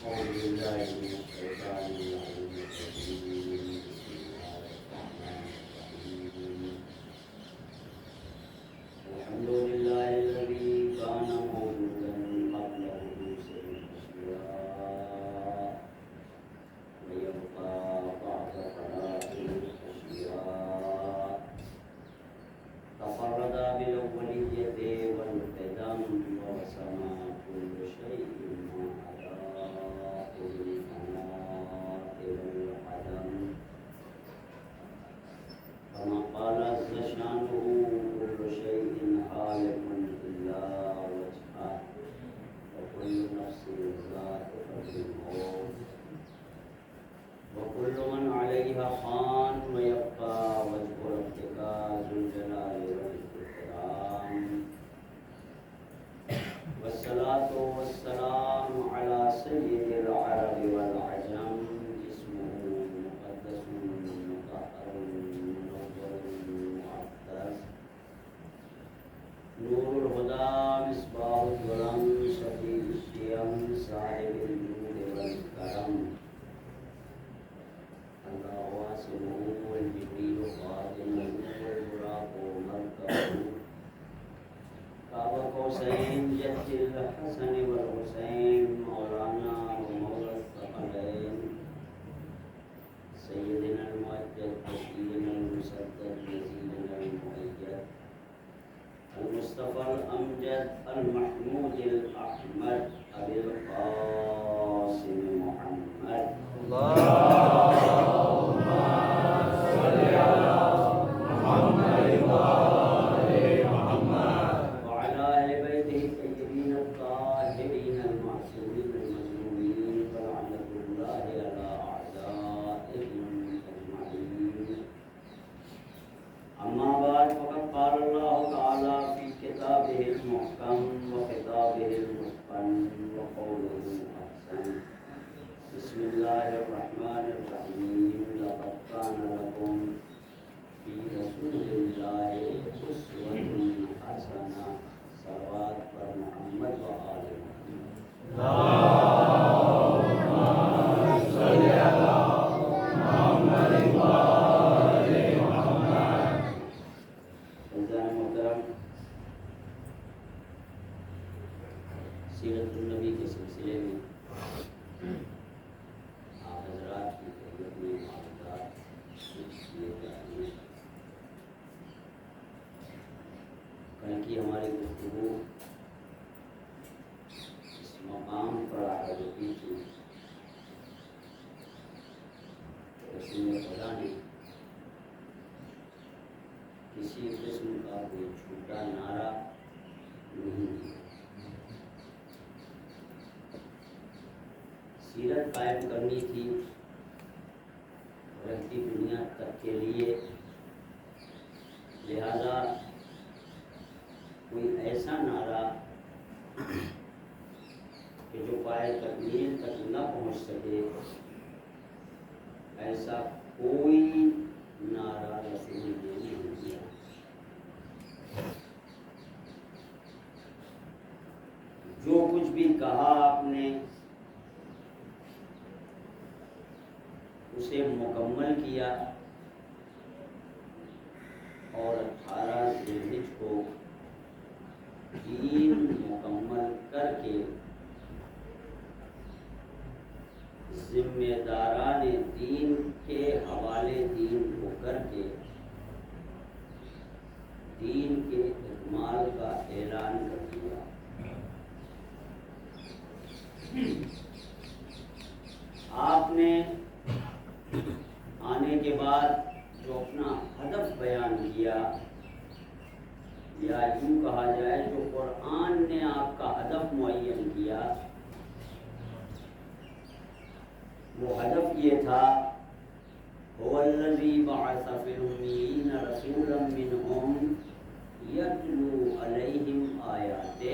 أعوذ بالله من الشيطان الرجيم. بسم الله الرحمن الرحيم. الحمد لله الذي كان موجودا قبل حدوث الأشياء ويبقى بعد فناء الأشياء. تفرد بالأولية والقدم وسمى كل شيء ما أداه بالفناء إلى العدم. كما قال عز شانه كل شيء هالك إلا وجهه وكل نفس ذائقة الموت وكل من عليها فان ويبقى وجه ربك ذو الجلال والإكرام. والصلاة والسلام على سيد العرب والعجم اسمه مقدس مطهر منور معطر نور الهدى مصباح الظلم شفيع الشيم صاحب الجود والكرم. الله واسمه والجبريل خادمه والبراق مركبه قاب قوسين جد الحسن والحسين مولانا ومولى الثقلين سيدنا المؤجد بشيرنا المسدد نزيلنا المؤيد المصطفى الأمجد المحمود الأحمد أبي القاسم محمد. اللهم صل على محمد وآل محمد وعلى آل بيته الطيبين الطاهرين المعصومين المظلومين ولعنة الله على أعدائهم أجمعين. أما بعد فقد قال الله تعالى في كتابه المحكم وخطابه المتقن وقوله الأحسن. بسم الله الرحمن الرحيم. لقد كان لكم في رسول الله أسوة حسنة. صلوات پر محمد وآل محمد. اللهم صل على محمد وآل محمد. عزیزان محترم، سیرت النبی کے سلسلے میں آپ حضرات کی خدمت میں معلومات پیش کیے جاتے ہیں. کل کی ہماری گفتگو اس مقام پر آگتی تھی. رسول خدا نے کسی قسم کا کوئی چھوٹا نعرہ نہیں دیا. سیرت قائم کرنی تھی رہتی دنیا تک کے لیے، لہذا کوئی ایسا نعرہ کہ جو پائے تکمیل تک نہ پہنچ سکے، ایسا کوئی نعرہ رسول نے نہیں دیا. جو کچھ بھی کہا آپ نے اسے مکمل کیا اور 18 ذی الحجہ کو دین مکمل کر کے ذمہ داران دین کے حوالے دین کو کر کے دین کے اکمال کا اعلان کر دیا. آپ نے آنے کے بعد جو اپنا ہدف بیان کیا، یا یوں کہا جائے جو قرآن نے آپ کا ہدف معین کیا، وہ ہدف یہ تھا هو الذی بعث فی الأمیین رسولا منہم یتلو علیہم آیاتہ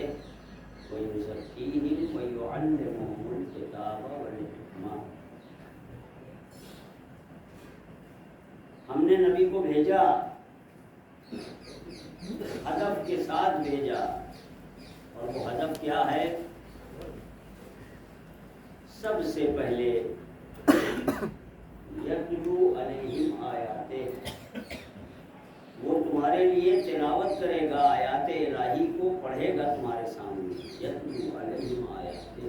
ویزکیہم ویعلمہم الکتاب والحکمہ. ہم نے نبی کو بھیجا، ہدف کے ساتھ بھیجا، اور وہ ہدف کیا ہے؟ سب سے پہلے یتلو علیہم آیاتہ، وہ تمہارے لیے تلاوت کرے گا آیات الہی کو، پڑھے گا تمہارے سامنے. یتلو علیہم آیاتہ.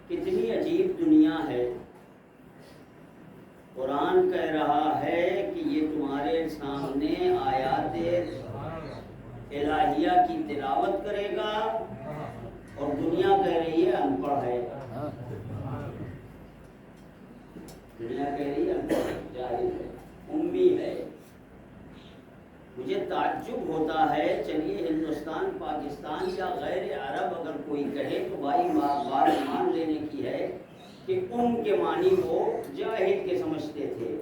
کتنی عجیب دنیا ہے. قرآن کہہ رہا ہے کہ یہ تمہارے سامنے آیات الہیہ کی تلاوت کرے گا، اور دنیا کہہ رہی ہے ان پڑھ ہے. دنیا کہہ رہی ہے ان پڑھ ہے، جاہل ہے، امی ہے. مجھے تعجب ہوتا ہے. چلیے ہندوستان، پاکستان یا غیر عرب اگر کوئی کہے تو بھائی بات مان لینے کی ہے کہ ام کے معنی وہ جاہل کے سمجھتے تھے،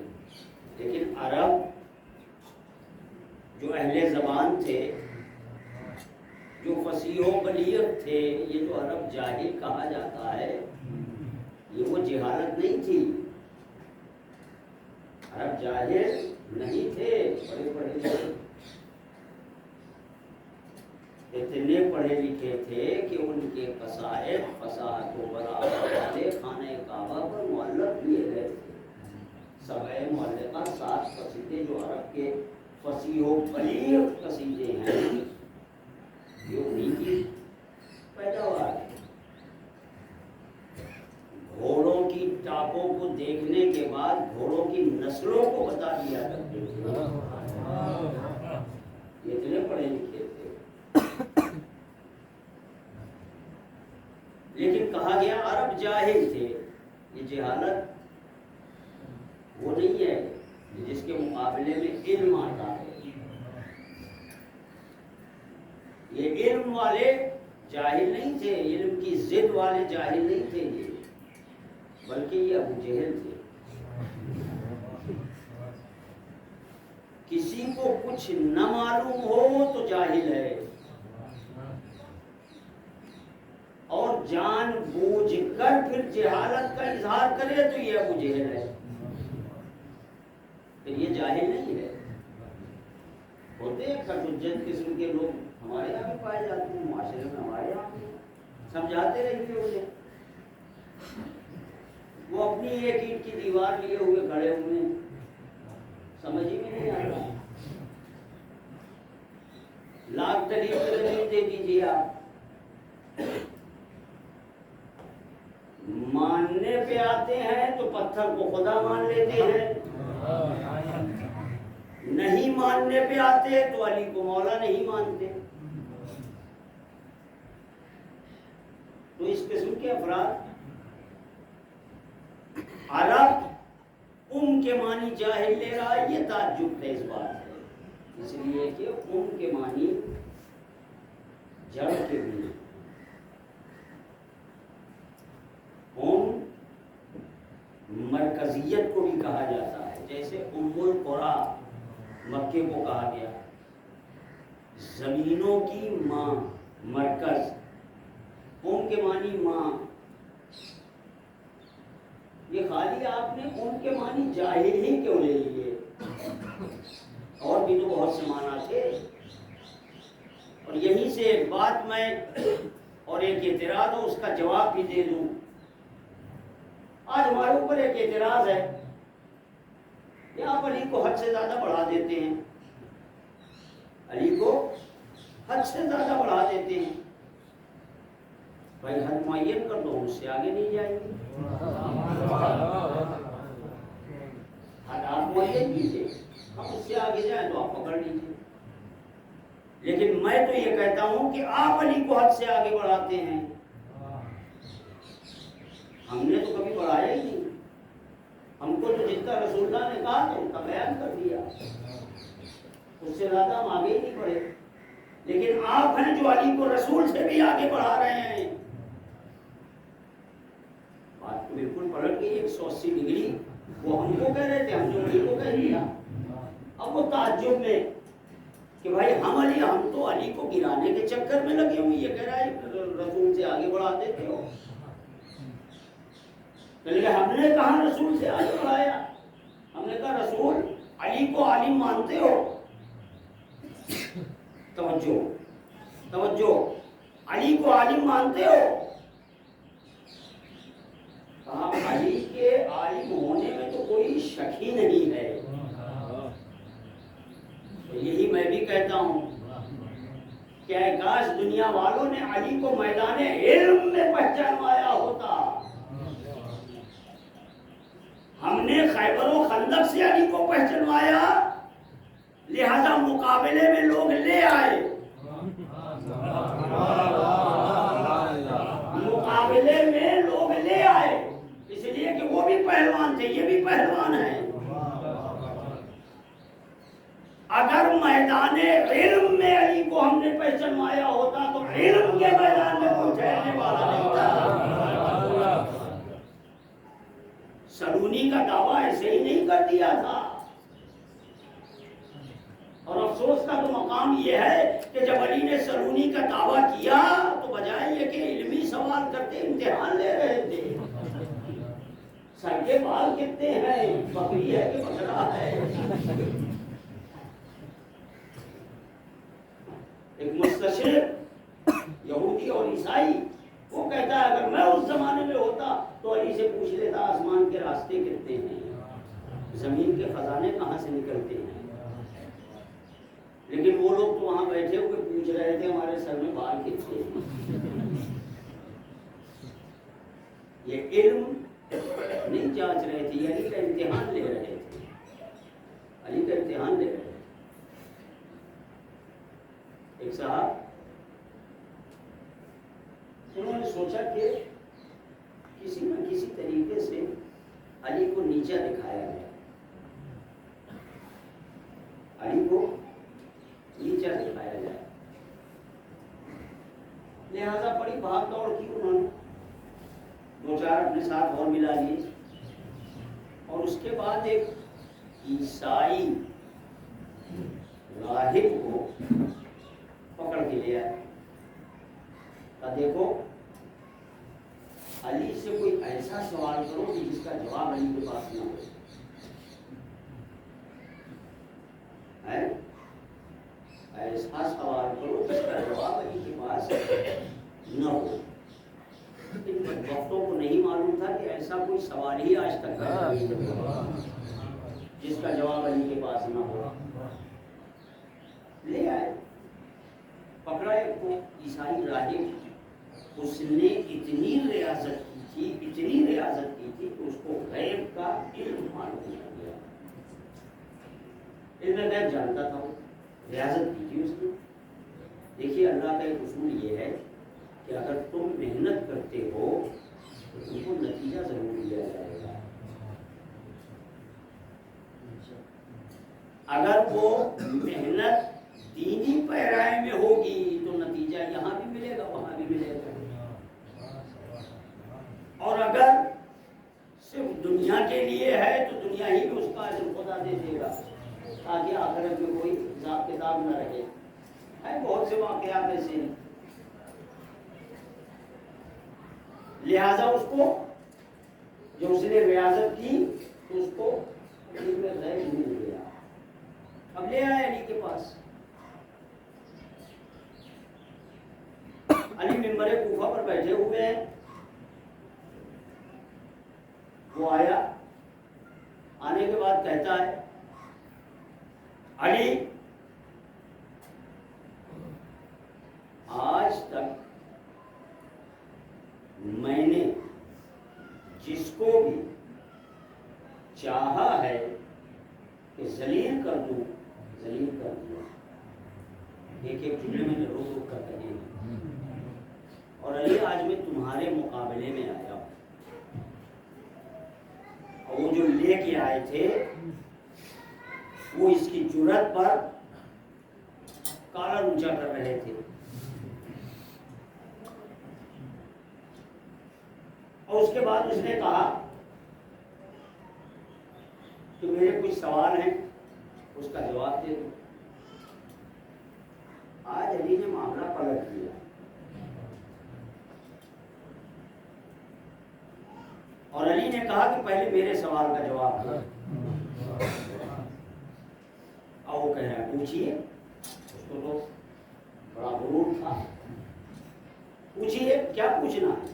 لیکن عرب جو اہل زبان تھے، جو فصیح و بلیغ تھے، یہ جو عرب جاہل کہا جاتا ہے یہ وہ جہالت نہیں تھی. عرب جاہل نہیں تھے، بڑے پڑھے لکھے، اتنے پڑھے لکھے تھے کہ ان کے قصائد فصاحت و بلاغت والے خانہ کعبہ پر معلق کیے گئے تھے. سبع معلقہ 7 قصیدے جو عرب کے فصیح و بلیغ قصیدے ہیں، یہ انہیں کی پیداوار ہے. گھوڑوں کی ٹاپوں کو دیکھنے کے بعد گھوڑوں کی نسلوں کو بتا دیا کرتے تھے. یہ اتنے پڑھے لکھے تھے. لیکن کہا گیا عرب جاہل تھے. یہ جہالت وہ نہیں ہے جس کے مقابلے میں علم آتا ہے. یہ علم والے جاہل نہیں تھے، علم کی ضد والے جاہل نہیں تھے یہ، بلکہ یہ ابو جہل تھے. کسی کو کچھ نہ معلوم ہو تو جاہل ہے، اور جان بوجھ کر پھر جہالت کا اظہار کرے تو یہ ابو جہل ہے. پھر یہ جاہل نہیں ہے. ہوتے ہیں کٹوجت قسم کے لوگ ہمارے یہاں بھی پائے جاتے ہیں، معاشرے میں ہمارے یہاں بھی سمجھاتے رہتے انہیں. وہ اپنی ایک اینٹ کی دیوار لیے ہوئے کھڑے ہوئے، سمجھ ہی میں نہیں آ رہا. لاکھ دلیل دے دیجیے آپ، ماننے پہ آتے ہیں تو پتھر کو خدا مان لیتے ہیں، نہیں ماننے پہ آتے تو علی کو مولا نہیں مانتے. تو اس قسم کے افراد عرب ام کے معنی جاہل لے رہا ہے. یہ تعجب خیز بات ہے، اس لیے کہ ام کے معنی جڑ کے بھی. ام مرکزیت کو بھی کہا جاتا ہے. جیسے ام القری مکے کو کہا گیا، زمینوں کی ماں، مرکز. ام کے معنی ماں. یہ خالی آپ نے ام کے معنی جاہل ہی کیوں لے لیے؟ اور بھی تو بہت سے معنی تھے. اور یہیں سے ایک بات میں اور ایک اعتراض ہو اس کا جواب بھی دے دوں. آج ہمارے اوپر ایک اعتراض ہے کہ آپ علی کو حد سے زیادہ بڑھا دیتے ہیں، علی کو حد سے زیادہ بڑھا دیتے ہیں. بھائی حد معین کر دو، اس سے آگے نہیں جائیں گے. حد آپ معین کیجیے، ہم اس سے آگے جائیں تو آپ پکڑ لیجیے. لیکن میں تو یہ کہتا ہوں کہ آپ علی کو حد سے آگے بڑھاتے ہیں. ہم نے تو کبھی بڑھایا ہی نہیں. ہم کو تو جتنا رسول اللہ نے کہا تو ان کا بیان کر دیا، اس سے زیادہ ہم آگے ہی نہیں بڑھے. لیکن آپ ہیں جو علی کو رسول سے بھی آگے بڑھا رہے ہیں. بات تو بالکل پلٹ گئی 180 ڈگری. وہ ہم کو کہہ رہے تھے، ہم جو علی کو کہہ دیا. اب وہ تعجب میں کہ بھائی ہم تو علی کو گرانے کے چکر میں لگے ہوئے. یہ کہہ رہا ہے رسول سے آگے بڑھا دیتے ہو. لیکن ہم نے کہا رسول سے آگے بڑھایا؟ ہم نے کہا رسول علی کو عالم مانتے ہو؟ توجہ توجہ. علی کو عالم مانتے ہو؟ کہا علی کے عالم ہونے میں تو کوئی شک ہی نہیں ہے. تو یہی میں بھی کہتا ہوں کہ اے کاش دنیا والوں نے علی کو میدان علم میں پہچانوایا ہوتا. ہم نے خیبر و خندق سے علی کو پہچانوایا، لہذا مقابلے میں لوگ لے آئے. مقابلے میں لوگ لے آئے اس لیے کہ وہ بھی پہلوان تھے، یہ بھی پہلوان ہیں. اگر میدان علم میں علی کو ہم نے پہچانوایا ہوتا تو علم کے میدان میں کوئی ٹھہرنے والا نہیں تھا. سلونی کا دعویٰ ایسے ہی نہیں کر دیا تھا. اور افسوس کا تو مقام یہ ہے کہ جب علی نے سلونی کا دعویٰ کیا تو بجائے یہ کہ علمی سوال کرتے امتحان لے رہے تھے. سر کے بال کتنے ہیں، بکری ہے کہ بکرا ہے. ایک مستشرق یہودی اور عیسائی وہ کہتا ہے اگر میں اس زمانے میں ہوتا تو علی سے پوچھ لیتا آسمان کے راستے کتنے ہیں، زمین کے خزانے کہاں سے نکلتے ہیں. لیکن وہ لوگ تو وہاں بیٹھے ہوئے پوچھ رہے تھے ہمارے سر میں بال کتنے ہیں. یہ علم نہیں جانچ رہے تھے، علی کا امتحان لے رہے تھے. علی کا امتحان لے رہے تھے. ایک صاحب انہوں نے سوچا کہ کسی نہ کسی طریقے سے علی کو نیچا دکھایا گیا، علی کو نیچا دکھایا جائے. لہذا بڑی بھاگ دوڑ کی انہوں نے، دو چار اپنے ساتھ اور ملا لیے اور اس کے بعد ایک عیسائی راہب کو پکڑ کے لے آئے. دیکھو علی سے کوئی ایسا سوال کرو کہ جس کا جواب علی کے پاس نہ ہو. ایسا سوال کرو جس کا جواب علی کے پاس نہ ہو. ان وقتوں کو نہیں معلوم تھا کہ ایسا کوئی سوال ہی آج تک ہے جس کا جواب علی کے پاس نہ ہو. لے آئے، پکڑا ایک کو عیسائی راہب. اس نے اتنی ریاضت کی تھی کہ اس کو غیب کا علم معلوم ہو گیا. علم غیب جانتا تھا، وہ ریاضت کی تھی اس نے. دیکھیے اللہ کا ایک اصول یہ ہے کہ اگر تم محنت کرتے ہو تو تم کو نتیجہ ضرور دیا جائے گا. اگر وہ محنت دینی پیرائی میں ہوگی تو نتیجہ یہاں بھی ملے گا وہاں بھی ملے گا. اور اگر صرف دنیا کے لیے ہے تو دنیا ہی میں اس کا اجر خدا دے دے گا تاکہ آخرت میں کوئی حساب کتاب نہ رہے. ہے بہت سے واقعات ایسے ہیں. لہذا اس کو جو اس نے ریاضت کی تو اس کو علم غیب مل گیا. اب لے آئے علی کے پاس. علی ممبر کوفہ پر بیٹھے ہوئے ہیں. وہ آیا، آنے کے بعد کہتا ہے علی آج تک میں نے جس کو بھی چاہا ہے کہ ذلیل کر دوں ذلیل کر دیا. ایک ایک جملے میں روک روک کر کہے ہیں. اور علی آج میں تمہارے مقابلے میں آیا ہوں. اور وہ جو لے کے آئے تھے وہ اس کی جرات پر کالر اونچا کر رہے تھے. اور اس کے بعد اس نے کہا کہ میرے کچھ سوال ہیں اس کا جواب دے دو. آج علی نے معاملہ پلٹ دیا. اور علی نے کہا کہ پہلے میرے سوال کا جواب دو. اور وہ کہہ رہا ہے پوچھیے. اس کو تو بڑا غرور تھا. پوچھیے کیا پوچھنا ہے؟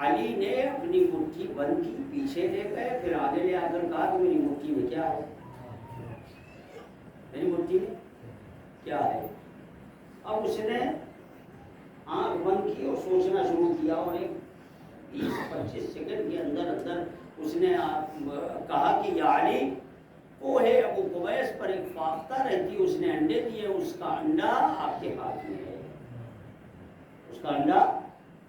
علی نے اپنی مٹھی بند کی، پیچھے لے گئے، پھر آگے لے آ کر کہا کہ میری مٹھی میں کیا ہے، میری مٹھی میں کیا ہے؟ اب اس نے آنکھ بند کی اور سوچنا شروع کیا، اور ایک 20-25 سیکنڈ کے اندر اس نے کہا کہ یا علی، کوہ ابو قبیس پر ایک فاختہ رہتی، اس نے انڈے دیے، اس کا انڈا آپ کے ہاتھ میں ہے، اس کا انڈا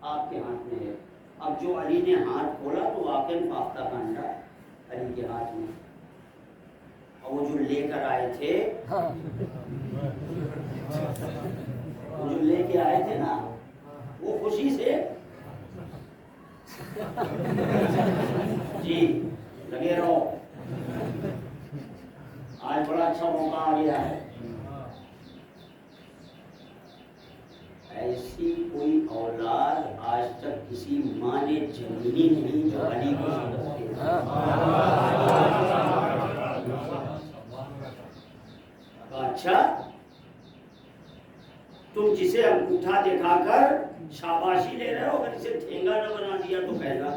آپ کے ہاتھ میں ہے۔ اب جو علی نے ہاتھ کھولا تو واقعی فاختہ کا انڈا علی کے ہاتھ میں، اور وہ جو لے کر آئے تھے، وہ جو لے کے آئے تھے نا، وہ خوشی سے جی لگے رہو، آج بڑا اچھا موقع آ گیا ہے۔ ایسی کوئی اولاد آج تک کسی ماں نے جنمی نہیں جو علی کو سمجھتے ہیں۔ اچھا، تم جسے انگوٹھا دکھا کر شاباشی لے رہے ہو، اگر اسے ٹھینگا نہ بنا دیا تو کہے گا۔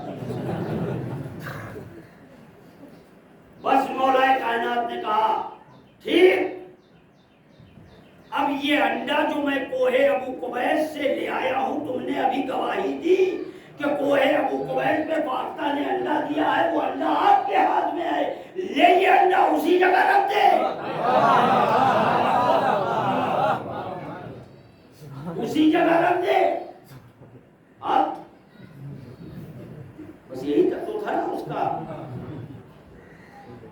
بس مولا کائنات نے کہا ٹھیک، اب یہ انڈا جو میں کوہ ابو قبیس سے لے آیا ہوں، تم نے ابھی گواہی دی کہ کوہ ابو قبیس پہ فاختہ نے انڈا دیا ہے، وہ انڈا آپ کے ہاتھ میں ہے، لے یہ انڈا اسی جگہ رکھ دے، اسی جگہ رکھ دے۔ اب بس یہی تک تو تھا نا اس کا۔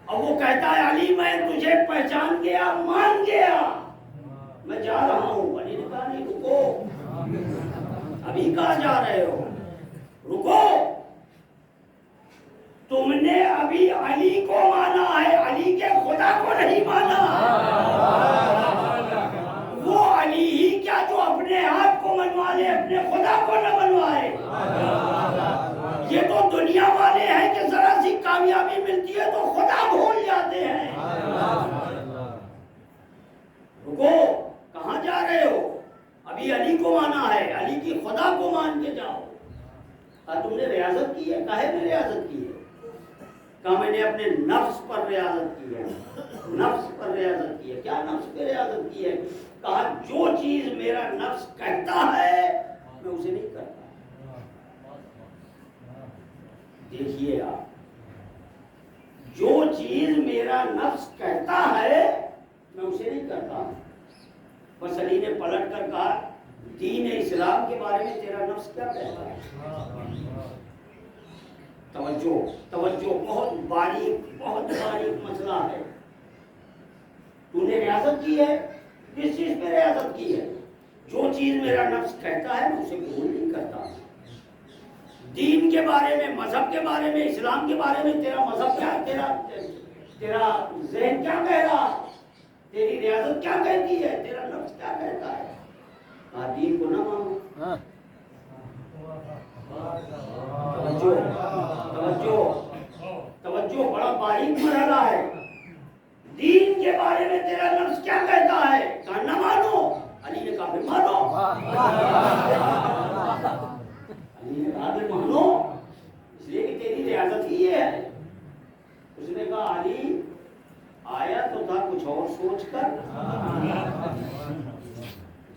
اب وہ کہتا ہے علی میں تجھے پہچان گیا، مان گیا، میں جا رہا ہوں۔ علی نے کہا نہیں، رکو، ابھی کہاں جا رہے ہو، رکو، تم نے ابھی علی کو مانا ہے، علی کے خدا کو نہیں مانا۔ وہ علی ہی کیا جو اپنے آپ کو منوا لے، اپنے خدا کو نہ منوائے۔ یہ تو دنیا والے ہیں کہ ذرا سی کامیابی ملتی ہے تو خدا بھول جاتے ہیں۔ رکو، کہاں جا رہے ہو، ابھی علی کو مانا ہے، علی کی خدا کو مان کے جاؤ۔ تم نے ریاضت کی ہے، کہے میں ریاضت کی ہے؟ کہا میں نے اپنے نفس پر ریاضت کی ہے، نفس پر ریاضت کی ہے۔ کیا نفس پہ ریاضت کی ہے؟ کہا جو چیز میرا نفس کہتا ہے میں اسے نہیں کرتا۔ دیکھیے آپ، جو چیز میرا نفس کہتا ہے میں اسے نہیں کرتا۔ بس علی نے پلٹ کر کہا دین اسلام کے بارے میں تیرا نفس کیا کہتا ہے؟ توجہ توجہ، بہت باریک مسئلہ ہے۔ تو نے ریاضت کی ہے، کس چیز پہ ریاضت کی ہے؟ جو چیز میرا نفس کہتا ہے میں اسے قبول نہیں کرتا۔ دین کے بارے میں، مذہب کے بارے میں، اسلام کے بارے میں تیرا مذہب کیا، تیرا ذہن کیا کہہ رہا، تیری ریاضت کیا کہتی ہے، تیرا نفس کیا کہتا ہے؟ دین کو نہ مانو۔ توجہ توجہ توجہ، بڑا باریک مرحلہ ہے۔ دین کے بارے میں تیرا نفس کیا کہتا ہے، کہا نہ مانو۔ علی نے کہا پھر مانو، علی نے کہا پھر مانو، اس لیے کہ تیری ریاضت ہی ہے۔ اس نے کہا علی آیا تو تھا کچھ اور سوچ کر،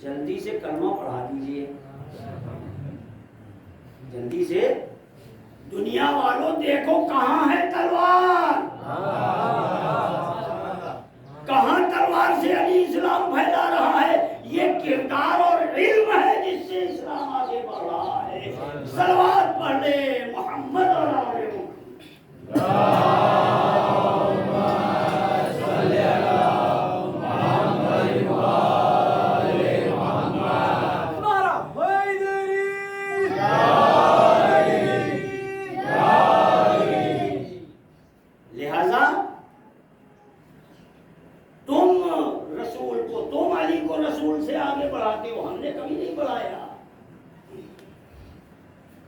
جلدی سے کلمہ پڑھا دیجئے، جلدی سے۔ دنیا والوں دیکھو کہاں ہے تلوار، کہاں تلوار سے علی اسلام پھیلا رہا ہے۔ یہ کردار اور علم ہے جس سے اسلام آگے بڑھ رہا ہے۔ صلوات پڑھ لے محمد اور آل محمد۔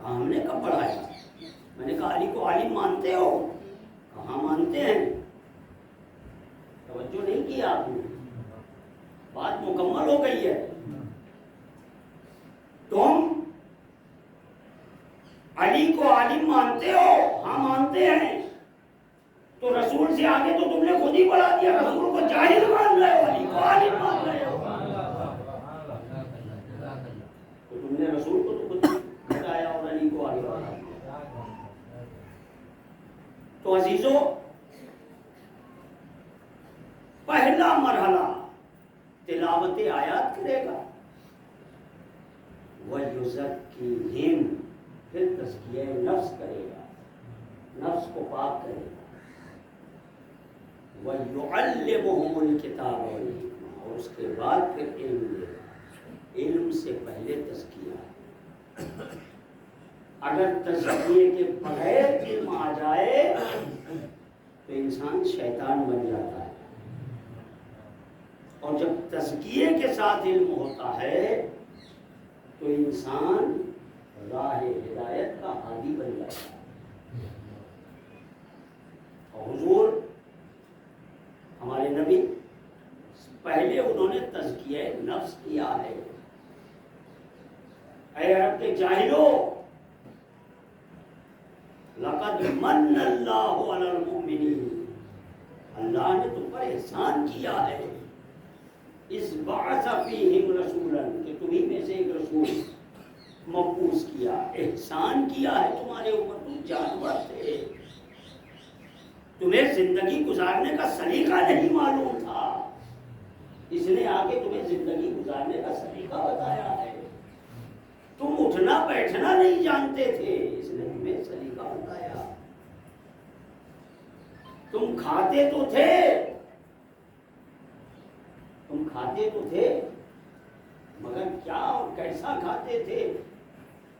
ہم نے کب پڑھایا؟ میں نے کہا علی کو عالم مانتے ہو؟ کہاں مانتے ہیں؟ توجہ نہیں کیا آپ نے، بات مکمل ہو گئی ہے۔ تو علی کو عالم مانتے ہو؟ ہاں مانتے ہیں. تو رسول سے آگے تو تم نے خود ہی بڑھا دیا. رسول کو جاہل مان رہے ہو، علی کو عالم مان رہے ہو. تو تم نے رسول کو تو خود ہی گھٹایا اور علی کو عالم بنا دیا. تو عزیزو، پہلا مرحلہ تلاوت آیات کرے گا، وَيُزَكِّيهِمْ، پھر تزکیہ نفس کرے گا، نفس کو پاک کرے گا. وَيُعَلِّمُهُمُ الْكِتَابَ وَالْحِکْمَةَ، اور اس کے بعد پھر علم دے گا. علم سے پہلے تزکیہ. اگر تزکیے کے بغیر علم آ جائے تو انسان شیطان بن جاتا ہے. اور جب تزکیے کے ساتھ علم ہوتا ہے تو انسان راہ ہدایت کا ہادی بن جاتا ہے. اور حضور ہمارے نبی پہلے انہوں نے تزکیہ نفس کیا ہے. اے عرب کے جاہلو، لقد من اللہ علی المؤمنین، اللہ نے تم پر احسان کیا ہے. اس بعث فیہم رسولا، کہ تمہیں میں سے ایک رسول مبعوث کیا. احسان کیا ہے تمہارے اوپر. تم جانور تھے، تمہیں زندگی گزارنے کا سلیقہ نہیں معلوم تھا، اس نے آ کے تمہیں زندگی گزارنے کا سلیقہ بتایا ہے. تم اٹھنا بیٹھنا نہیں جانتے تھے، اس نے تمہیں سلیقہ بتایا. تم کھاتے تو تھے، مگر کیا اور کیسا کھاتے تھے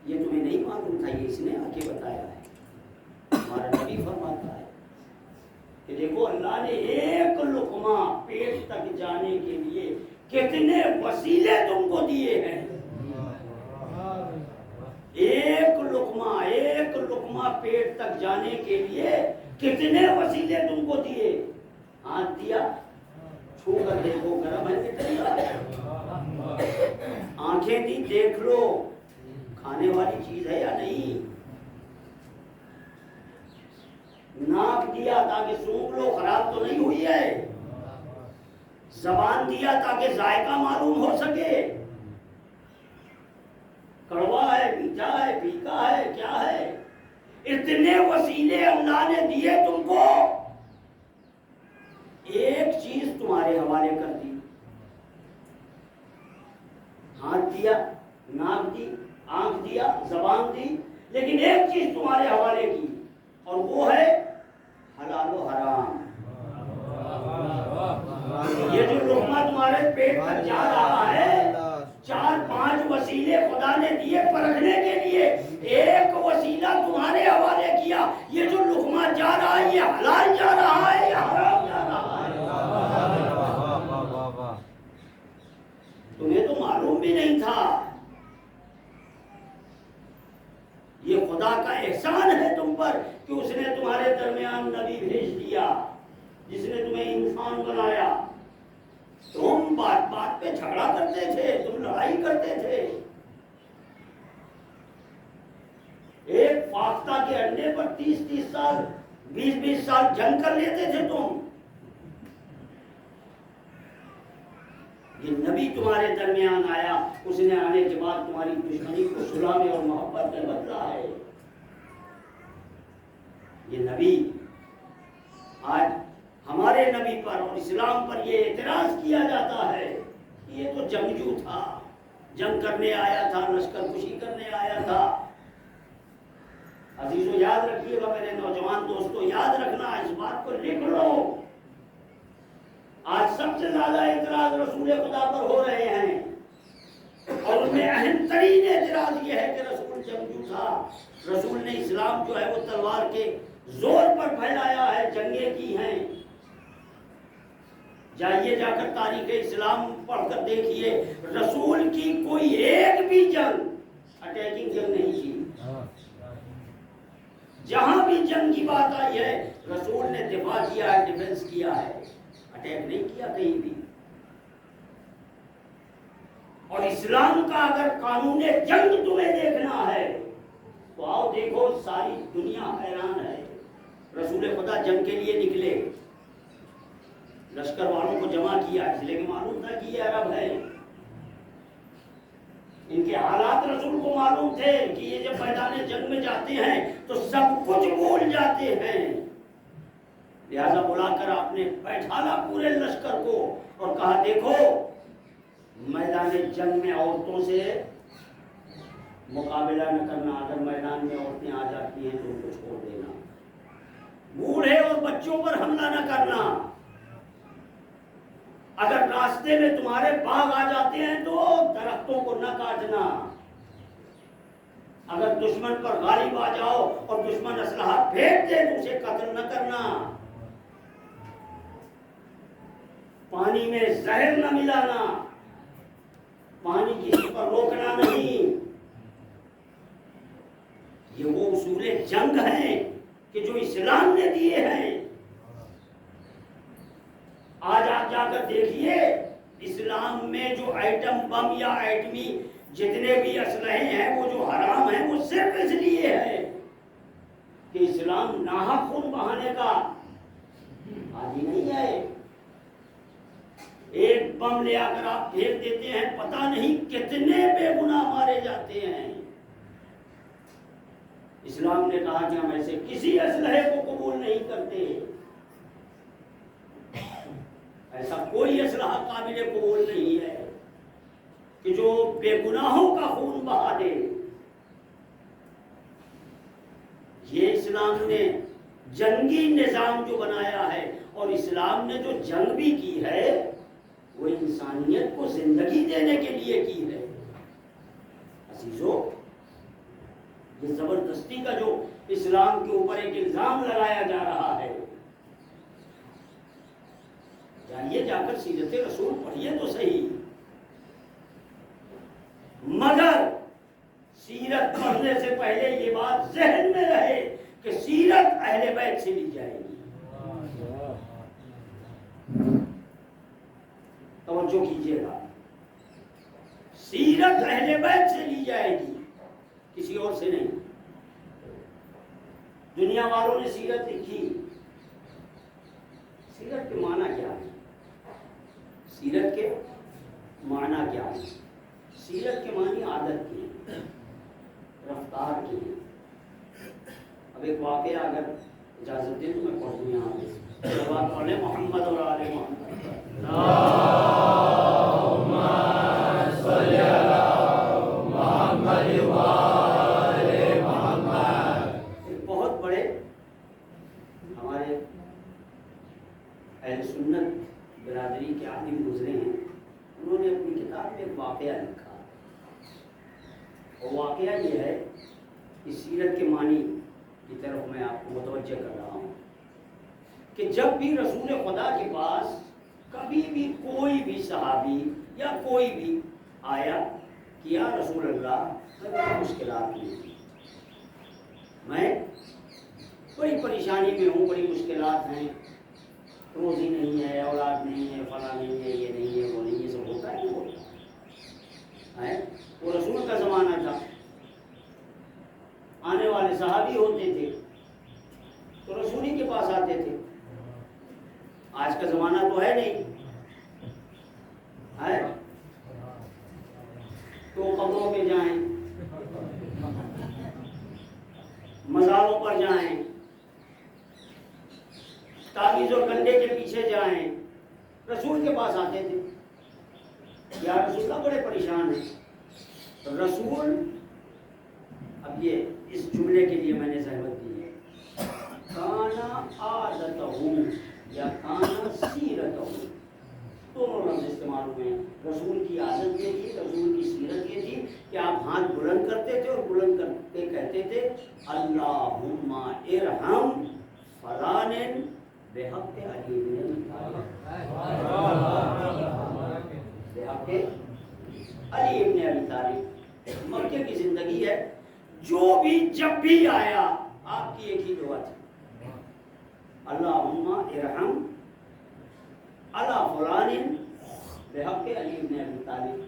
یہ تمہیں نہیں معلوم تھا، یہ اس نے آ کے بتایا ہے. ہمارا نبی فرماتا ہے کہ دیکھو اللہ نے ایک لقمہ پیٹ تک جانے کے لیے کتنے وسیلے تم کو دیے ہیں. ایک لقمہ پیٹ تک جانے کے لیے کتنے وسیلے تم کو دیے. ہاتھ دیا، چھو کر دیکھو گرم ہے کہ ٹھنڈا ہے. آنکھیں دی، دیکھ لو کھانے والی چیز ہے یا نہیں. ناک دیا تاکہ سونگھ لو خراب تو نہیں ہوئی ہے. زبان دیا تاکہ ذائقہ معلوم ہو سکے، کڑوا ہے، میٹھا ہے، پھیکا ہے، کیا ہے. اتنے وسیلے اللہ نے دیے تم کو، ایک چیز تمہارے حوالے کر دی. ہاتھ دیا، ناک دی، آنکھ دیا، زبان دی، لیکن ایک چیز تمہارے حوالے کی، اور وہ ہے حلال و حرام. یہ جو لقمہ تمہارے پیٹ تک جا رہا ہے، 4-5 وسیلے خدا نے دیے پرکھنے کے لیے، ایک وسیلہ تمہارے حوالے کیا. یہ جو لقمہ جا رہا ہے یہ حلال جا رہا ہے یا حرام جا رہا ہے؟ تمہیں تو معلوم بھی نہیں تھا. یہ خدا کا احسان ہے تم پر کہ اس نے تمہارے درمیان نبی بھیج دیا جس نے تمہیں انسان بنایا. تم بات بات پہ جھگڑا کرتے تھے، تم لڑائی کرتے تھے. ایک فاختہ کے انڈے پر 30 سال 20 سال جنگ کر لیتے تھے تم. یہ نبی تمہارے درمیان آیا، اس نے آنے کے بعد تمہاری دشمنی کو صلح میں اور محبت میں بدلا ہے. یہ نبی آج ہمارے نبی پر اور اسلام پر یہ اعتراض کیا جاتا ہے کہ یہ تو جنگجو تھا، جنگ کرنے آیا تھا، لشکر کشی کرنے آیا تھا. عزیزو یاد رکھیے گا، میرے نوجوان دوستو یاد رکھنا، اس بات کو لکھ لو. آج سب سے زیادہ اعتراض رسول خدا پر ہو رہے ہیں، اور ان میں اہم ترین اعتراض یہ ہے کہ رسول جنگجو تھا. رسول نے اسلام جو ہے وہ تلوار کے زور پر پھیلایا ہے، جنگیں کی ہیں. جائیے جا کر تاریخ اسلام پڑھ کر دیکھیے، رسول کی کوئی ایک بھی جنگ اٹیکنگ جنگ نہیں کی. جہاں بھی جنگ کی بات آئی ہے رسول نے دفاع کیا ہے، ڈیفنس کیا ہے، اٹیک نہیں کیا کہیں بھی. اور اسلام کا اگر قانون جنگ تمہیں دیکھنا ہے تو آؤ دیکھو ساری دنیا حیران ہے. رسول خدا جنگ کے لیے نکلے, لشکر والوں کو جمع کیا, اس لیے کہ معلوم تھا کہ یہ عرب ہے. ان کے حالات رسول کو معلوم تھے کہ یہ جب میدان جنگ میں جاتے ہیں تو سب کچھ بھول جاتے ہیں. لہذا بلا کر آپ نے بیٹھالا پورے لشکر کو اور کہا دیکھو میدان جنگ میں عورتوں سے مقابلہ نہ کرنا. اگر میدان میں عورتیں آ جاتی ہیں تو ان کو چھوڑ دینا. بوڑھے اور بچوں پر حملہ نہ کرنا. اگر راستے میں تمہارے باغ آ جاتے ہیں تو درختوں کو نہ کاٹنا. اگر دشمن پر غالب آ جاؤ اور دشمن اسلحہ پھینک دے تو اسے قتل نہ کرنا. پانی میں زہر نہ ملانا. پانی کسی پر روکنا نہیں. یہ وہ اصول جنگ ہیں کہ جو اسلام نے دیے ہیں. آج آپ جا کر دیکھیے اسلام میں جو ایٹم بم یا ایٹمی جتنے بھی اسلحے ہیں وہ جو حرام ہیں وہ صرف اس لیے ہے کہ اسلام ناحق خون بہانے کا عادی نہیں ہے. ایک بم لے آ کر آپ پھینک دیتے ہیں, پتہ نہیں کتنے بے گناہ مارے جاتے ہیں. اسلام نے کہا کہ ہم ایسے کسی اسلحے کو قبول نہیں کرتے. ایسا کوئی اسلحہ قابل قبول نہیں ہے کہ جو بے گناہوں کا خون بہا دے. یہ اسلام نے جنگی نظام جو بنایا ہے, اور اسلام نے جو جنگ بھی کی ہے وہ انسانیت کو زندگی دینے کے لیے کی ہے. عزیزو, یہ زبردستی کا جو اسلام کے اوپر ایک الزام لگایا جا رہا ہے, جائیے جا کر سیرت رسول پڑھیے تو صحیح. مگر سیرت پڑھنے سے پہلے یہ بات ذہن میں رہے کہ سیرت اہل بیت سے لی جائے گی. توجہ کیجیے گا, سیرت اہل بیت سے لی جائے گی, کسی اور سے نہیں. دنیا والوں نے سیرت لکھی. سیرت کے معنی کیا ہے؟ سیرت کے معنی کیا ہے؟ سیرت کے معنی عادت کی ہیں, رفتار کی ہیں. اب ایک واقعہ اگر اجازت دیں تو میں پڑھ دوں یہاں پہ. بات پڑھ لیں محمد اور آل محمد. اللہم صلی علی محمد وآل محمد. ایک بہت بڑے ہمارے اہل سنت برادری کے عالم گزرے ہیں. انہوں نے اپنی کتاب میں ایک واقعہ لکھا, اور واقعہ یہ ہے کہ سیرت کے معنی کی طرف میں آپ کو متوجہ کر رہا ہوں کہ جب بھی رسول خدا کے پاس کبھی بھی کوئی بھی صحابی یا کوئی بھی آیا کہ یا رسول اللہ بڑی مشکلات ہوئی, میں بڑی پریشانی میں ہوں, بڑی مشکلات ہیں, روزی نہیں ہے, اولاد نہیں ہے, فلاں نہیں ہے, یہ نہیں ہے, وہ نہیں, یہ سب ہوتا ہے. وہ رسول کا زمانہ تھا, آنے والے صحابی ہوتے تھے تو رسول ہی کے پاس آتے تھے. آج کا زمانہ تو ہے نہیں ہے, تو قبروں پہ جائیں, مزاروں پر جائیں, تعویذ اور کنڈے کے پیچھے جائیں. رسول کے پاس آتے تھے, یا رسول اللہ بڑے پریشان ہیں. رسول, اب یہ اس جملے کے لیے میں نے زحمت دی ہے, کانا عادتہم یا کانا سیرتہم, دونوں لفظ استعمال ہوئے ہیں. رسول کی عادت یہ تھی, رسول کی سیرت یہ تھی کہ آپ ہاتھ بلند کرتے تھے اور بلند کرتے کہتے تھے اللہم ارحم فلان بحق علی بن ابی طالب, بحق علی ابن ابی طالب. مکے کی زندگی ہے, جو بھی جب بھی آیا آپ کی ایک ہی دعا تھی, اللہم ارحم علی فلان بحق علی ابن ابی طالب.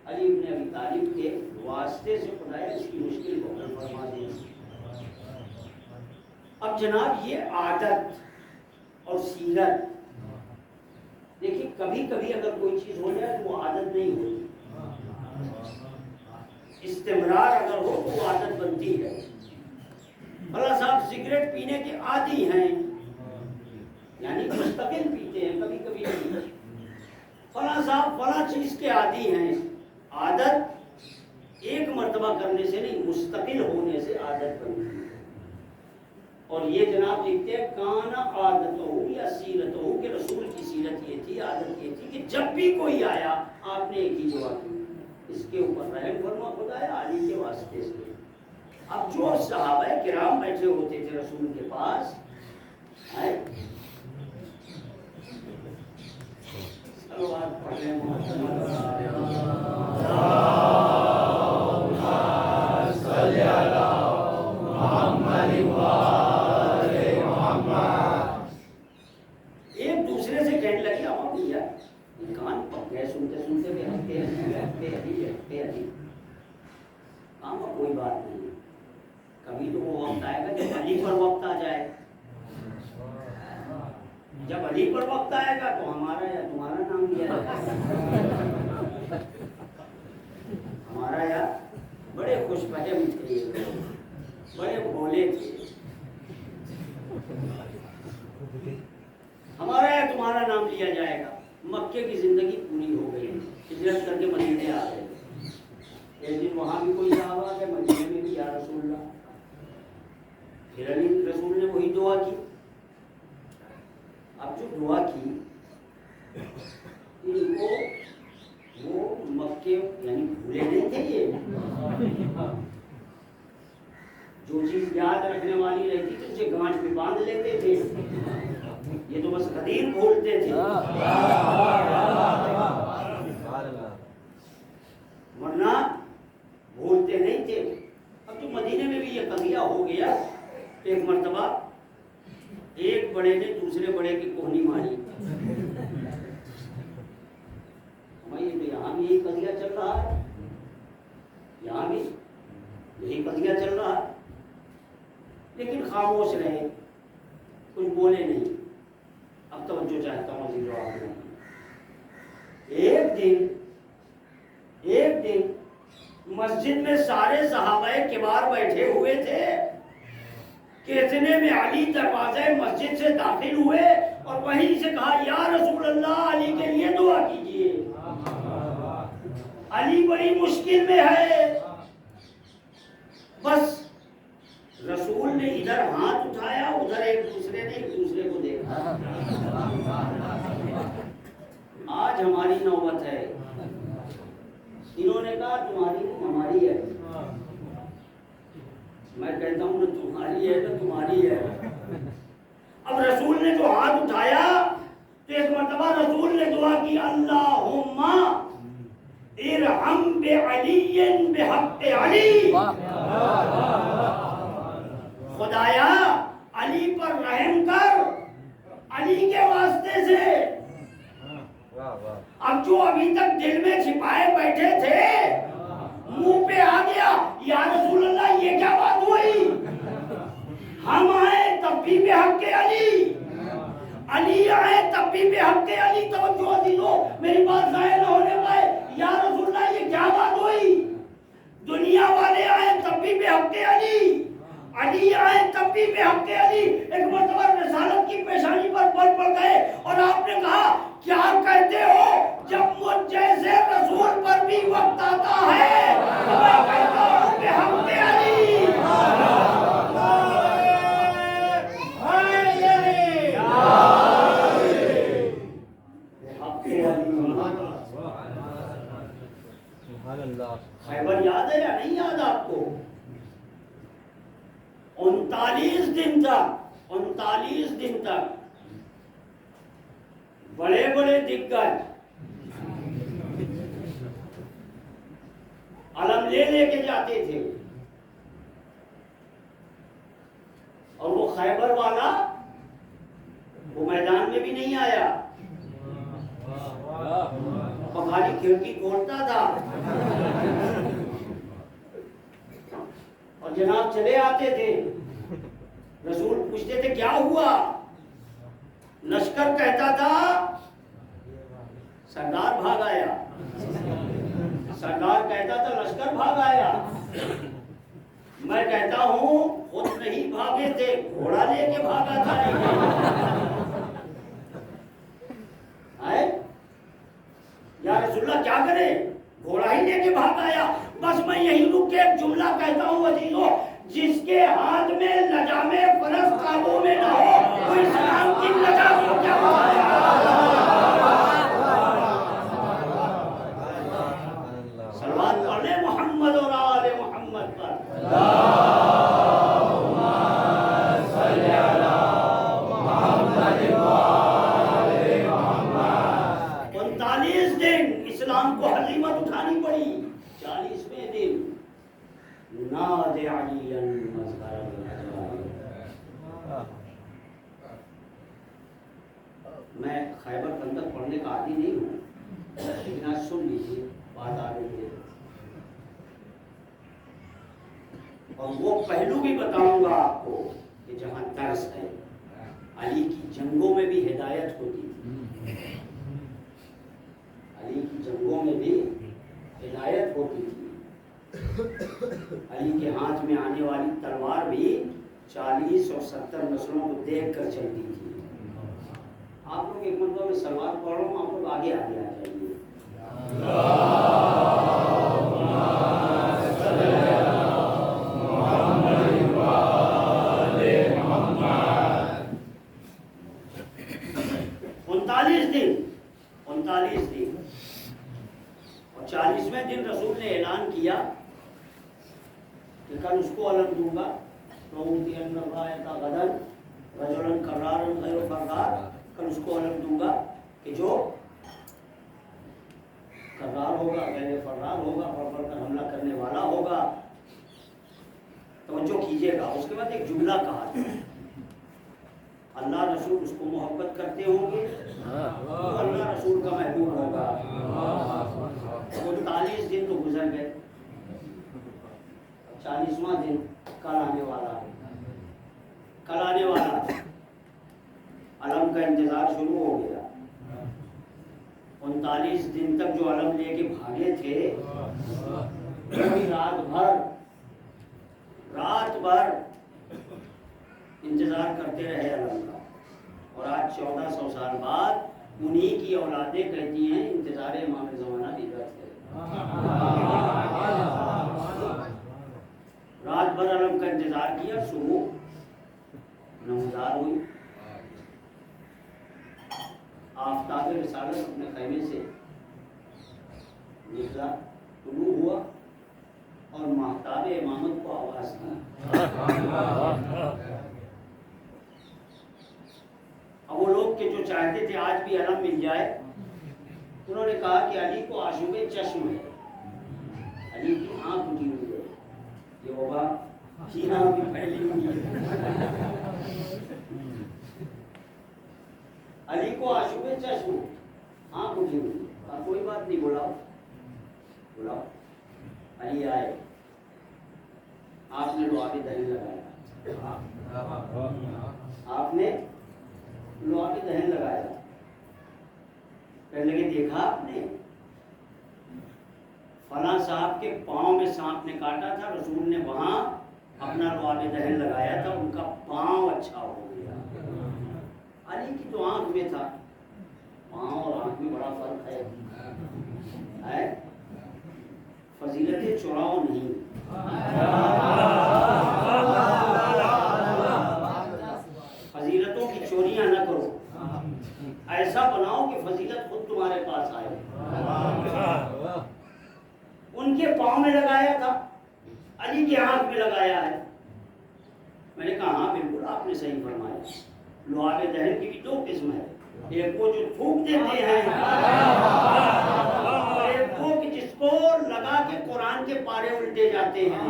علی ابن ابی طالب کے واسطے سے خدایا اس کی مشکل کو حل فرما دے۔ اب جناب یہ عادت اور سیرت، دیکھیے کبھی کبھی اگر کوئی چیز ہو جائے تو وہ عادت نہیں ہوتی، استمرار اگر ہو تو وہ عادت بنتی ہے۔ بھلا صاحب سگریٹ پینے کے عادی ہیں، یعنی مستقل پیتے ہیں، کبھی کبھی نہیں۔ فلاں صاحب فلاں چیز کے عادی ہیں، عادت ایک مرتبہ کرنے سے نہیں، مستقل ہونے سے عادت بنتی ہے۔ اور یہ جناب لکھتے ہیں کانا عادت ہو یا سیرت ہو، کہ رسول کی سیرت یہ تھی، عادت یہ تھی کہ جب بھی کوئی آیا آپ نے ایک ہی دعا کی، اس کے اوپر رحم فرما خدایا علی کے واسطے سے۔ اب جو صحابہ کرام بیٹھے ہوتے تھے رسول کے پاس، صلوات پڑھ لیں ایک دوسرے سے کہنے لگے آؤ بھیا کان پک گئے سنتے سنتے بھی ہنستے ہاں کوئی بات نہیں، کبھی تو وہ وقت آئے گا جب علی پر وقت آ جائے، جب علی پر وقت آئے گا تو ہمارا یا تمہارا نام لیا جائے گا۔ ہمارا یا بڑے خوش فہم تھے، بڑے بھولے تھے، ہمارا یا تمہارا نام لیا جائے گا۔ مکے کی زندگی پوری ہو گئی، ہجرت کر کے مدینے آ گئے۔ ایک دن وہاں بھی کوئی صحابہ ہے، مدینے میں بھی یا رسول اللہ، پھر علی رسول نے وہی دعا کی۔ اب جو دعا کی ان کو وہ مکے یعنی بھولے نہیں تھے، یہ جو چیز یاد رکھنے والی رہتی تھی اسے گانٹ پہ باندھ لیتے تھے، یہ تو بس قدیم بھولتے تھے، ورنہ بھولتے نہیں تھے۔ اب تو مدینے میں بھی یہ قضیہ ہو گیا، ایک مرتبہ ایک بڑے نے دوسرے بڑے کی کوہنی ماری، یہاں بھی یہی قضیہ چل رہا ہے، یہاں بھی یہی قضیہ چل رہا ہے، لیکن خاموش رہے، کچھ بولے نہیں۔ اب توجہ چاہتا ہوں عزیز و احترام، ایک دن مسجد میں سارے صحابہ کبار بیٹھے ہوئے تھے کہ اتنے میں علی دروازے مسجد سے داخل ہوئے اور وہیں سے کہا یا رسول اللہ علی کے لیے دعا کیجیے، علی بڑی مشکل میں ہے۔ بس رسول نے ادھر ہاتھ اٹھایا، ادھر ایک دوسرے کو دیکھا۔ آج ہماری نوبت ہے، انہوں نے کہا تمہاری ہماری ہے، میں کہتا ہوں نہ تمہاری ہے نہ تمہاری ہے۔ اب رسول نے جو ہاتھ اٹھایا تو ایک مرتبہ رسول نے دعا کی اللہم ارحم بعلی بحق علی، خدایا علی پر رحم کر علی کے واسطے سے۔ اب جو ابھی تک دل میں چھپائے بیٹھے تھے منہ پہ آ گیا، یا رسول اللہ یہ کیا بات ہوئی، ہم آئے تب بھی بحق علی، علی آئے تب بھی بحق علی۔ توجہ عزیزو میری بات ضائع نہ ہونے پائے، یا رسول اللہ یہ کیا بات ہوئی، دنیا والے آئے تب بھی بحق علی، علی آئے تب بھی بحق علی۔ ایک مرتبہ رسالت کی پیشانی پر بل پڑ گئے اور آپ نے کہا کیا کہتے ہو، جب مجھ جیسے رسول پر بھی وقت آتا ہے میں کہتا ہوں بحق علی۔ خیبر یاد ہے یا نہیں یاد آپ کو؟ 39 دن تک بڑے بڑے دگگج علم لے کے جاتے تھے، اور وہ خیبر والا وہ میدان میں بھی نہیں آیا، خالی کھڑکی کھولتا تھا اور جناب چلے آتے تھے. رسول پوچھتے تھے کیا ہوا؟ لشکر کہتا تھا سردار بھاگ آیا. سردار کہتا تھا لشکر بھاگ آیا. میں کہتا ہوں خود نہیں بھاگے تھے، گھوڑا لے کے بھاگا تھا. یا رسول اللہ کیا کرے؟ گھوڑا ہی لے کے بھاگ آیا. بس میں یہی رک کے ایک جملہ کہتا ہوں عزیزو، جس کے ہاتھ میں لجام فرس قابو میں نہ ہو، وہ اسلام کی لجام کو کیا بتائے گا؟ صلوات پڑھیں محمد اور آل محمد پر. اللہم صلی علی محمد وآل محمد. 39 دن اسلام کو ہزیمت اٹھانی پڑی. 40ویں دن نادی علی مظہر العجائب. میں خیبر خندق پڑھنے کا عادی نہیں ہوں، لیکن آج سن لیجیے بات آ رہی ہے. اور وہ پہلو بھی بتاؤں گا آپ کو کہ جہاں درس ہے. علی کی جنگوں میں بھی ہدایت ہوتی تھی. علی کی جنگوں میں بھی ہدایت ہوتی تھی. علی کے ہاتھ میں آنے والی تلوار بھی 40 اور 70 نسلوں کو دیکھ کر چلتی تھی. آپ لوگ ایک مرتبہ میں سلوات پڑھ رہا ہوں، آپ لوگ آگے آگے آ جائیے. 39 دن اور 40ویں دن رسول نے اعلان کیا کہ کل اس کو علم دوں گا. کل اس کو علم دوں گا کہ جو کرار ہوگا، غیر فرار ہوگا، پڑھ کر حملہ کرنے والا ہوگا. توجہ کیجیے گا. اس کے بعد ایک جملہ کہا تھا، اللہ رسول اس کو محبت کرتے ہوں گے تو اللہ رسول کا محبوب ہوگا. 39 دن تو گزر گئے. 40واں دن کل آنے والا ہے. کل آنے والا علم کا انتظار شروع ہو گیا. 39 دن تک جو علم لے کے بھاگے تھے، رات بھر انتظار کرتے رہے علم کا. اور آج 1400 سال بعد انہی کی اولادیں کہتی ہیں انتظار امام زمانہ بدعت ہے. رات بھر علم کا انتظار کیا. صبح نمودار ہوئی. آفتاب رسالت اپنے خیمے سے نکلا، طلوع ہوا اور مہتاب امامت کو آواز دی. اب وہ لوگ کہ جو چاہتے تھے آج بھی علم مل جائے، انہوں نے کہا کہ علی کو آشوب چشم ہے، علی کی آنکھ اٹھی ہوئی ہے. یہ ہوگا کی آنکھ بھی پھیلی ہوئی ہے. علی کو آشوب چشم، آنکھ اٹھی ہوئی. کوئی بات نہیں، بلاؤ بلاؤ. علی آئے. آپ نے لعاب دہن لگایا. آپ نے لعاب دہن لگایا. کہنے لگے دیکھا آپ نے فلاں صاحب کے پاؤں میں سانپ نے کاٹا تھا، رسول نے وہاں اپنا لعاب دہن لگایا تھا، ان کا پاؤں اچھا ہو گیا. علی کی تو آنکھ میں تھا. پاؤں اور آنکھ میں بڑا فرق ہے. فضیلتیں چوراؤ نہیں. فضیلتوں کی چوریاں نہ کرو. ایسا بناؤ کہ فضیلت خود تمہارے پاس آئے. ان کے پاؤں میں لگایا تھا، علی کی آنکھ میں لگایا ہے. میں نے کہا ہاں بالکل آپ نے صحیح فرمایا. لعاب دہن کی بھی 2 قسم ہے. ایک وہ جو تھوک دیتے ہیں، اور ایک وہ کہ جس کو لگا کے قرآن کے پارے الٹے جاتے ہیں.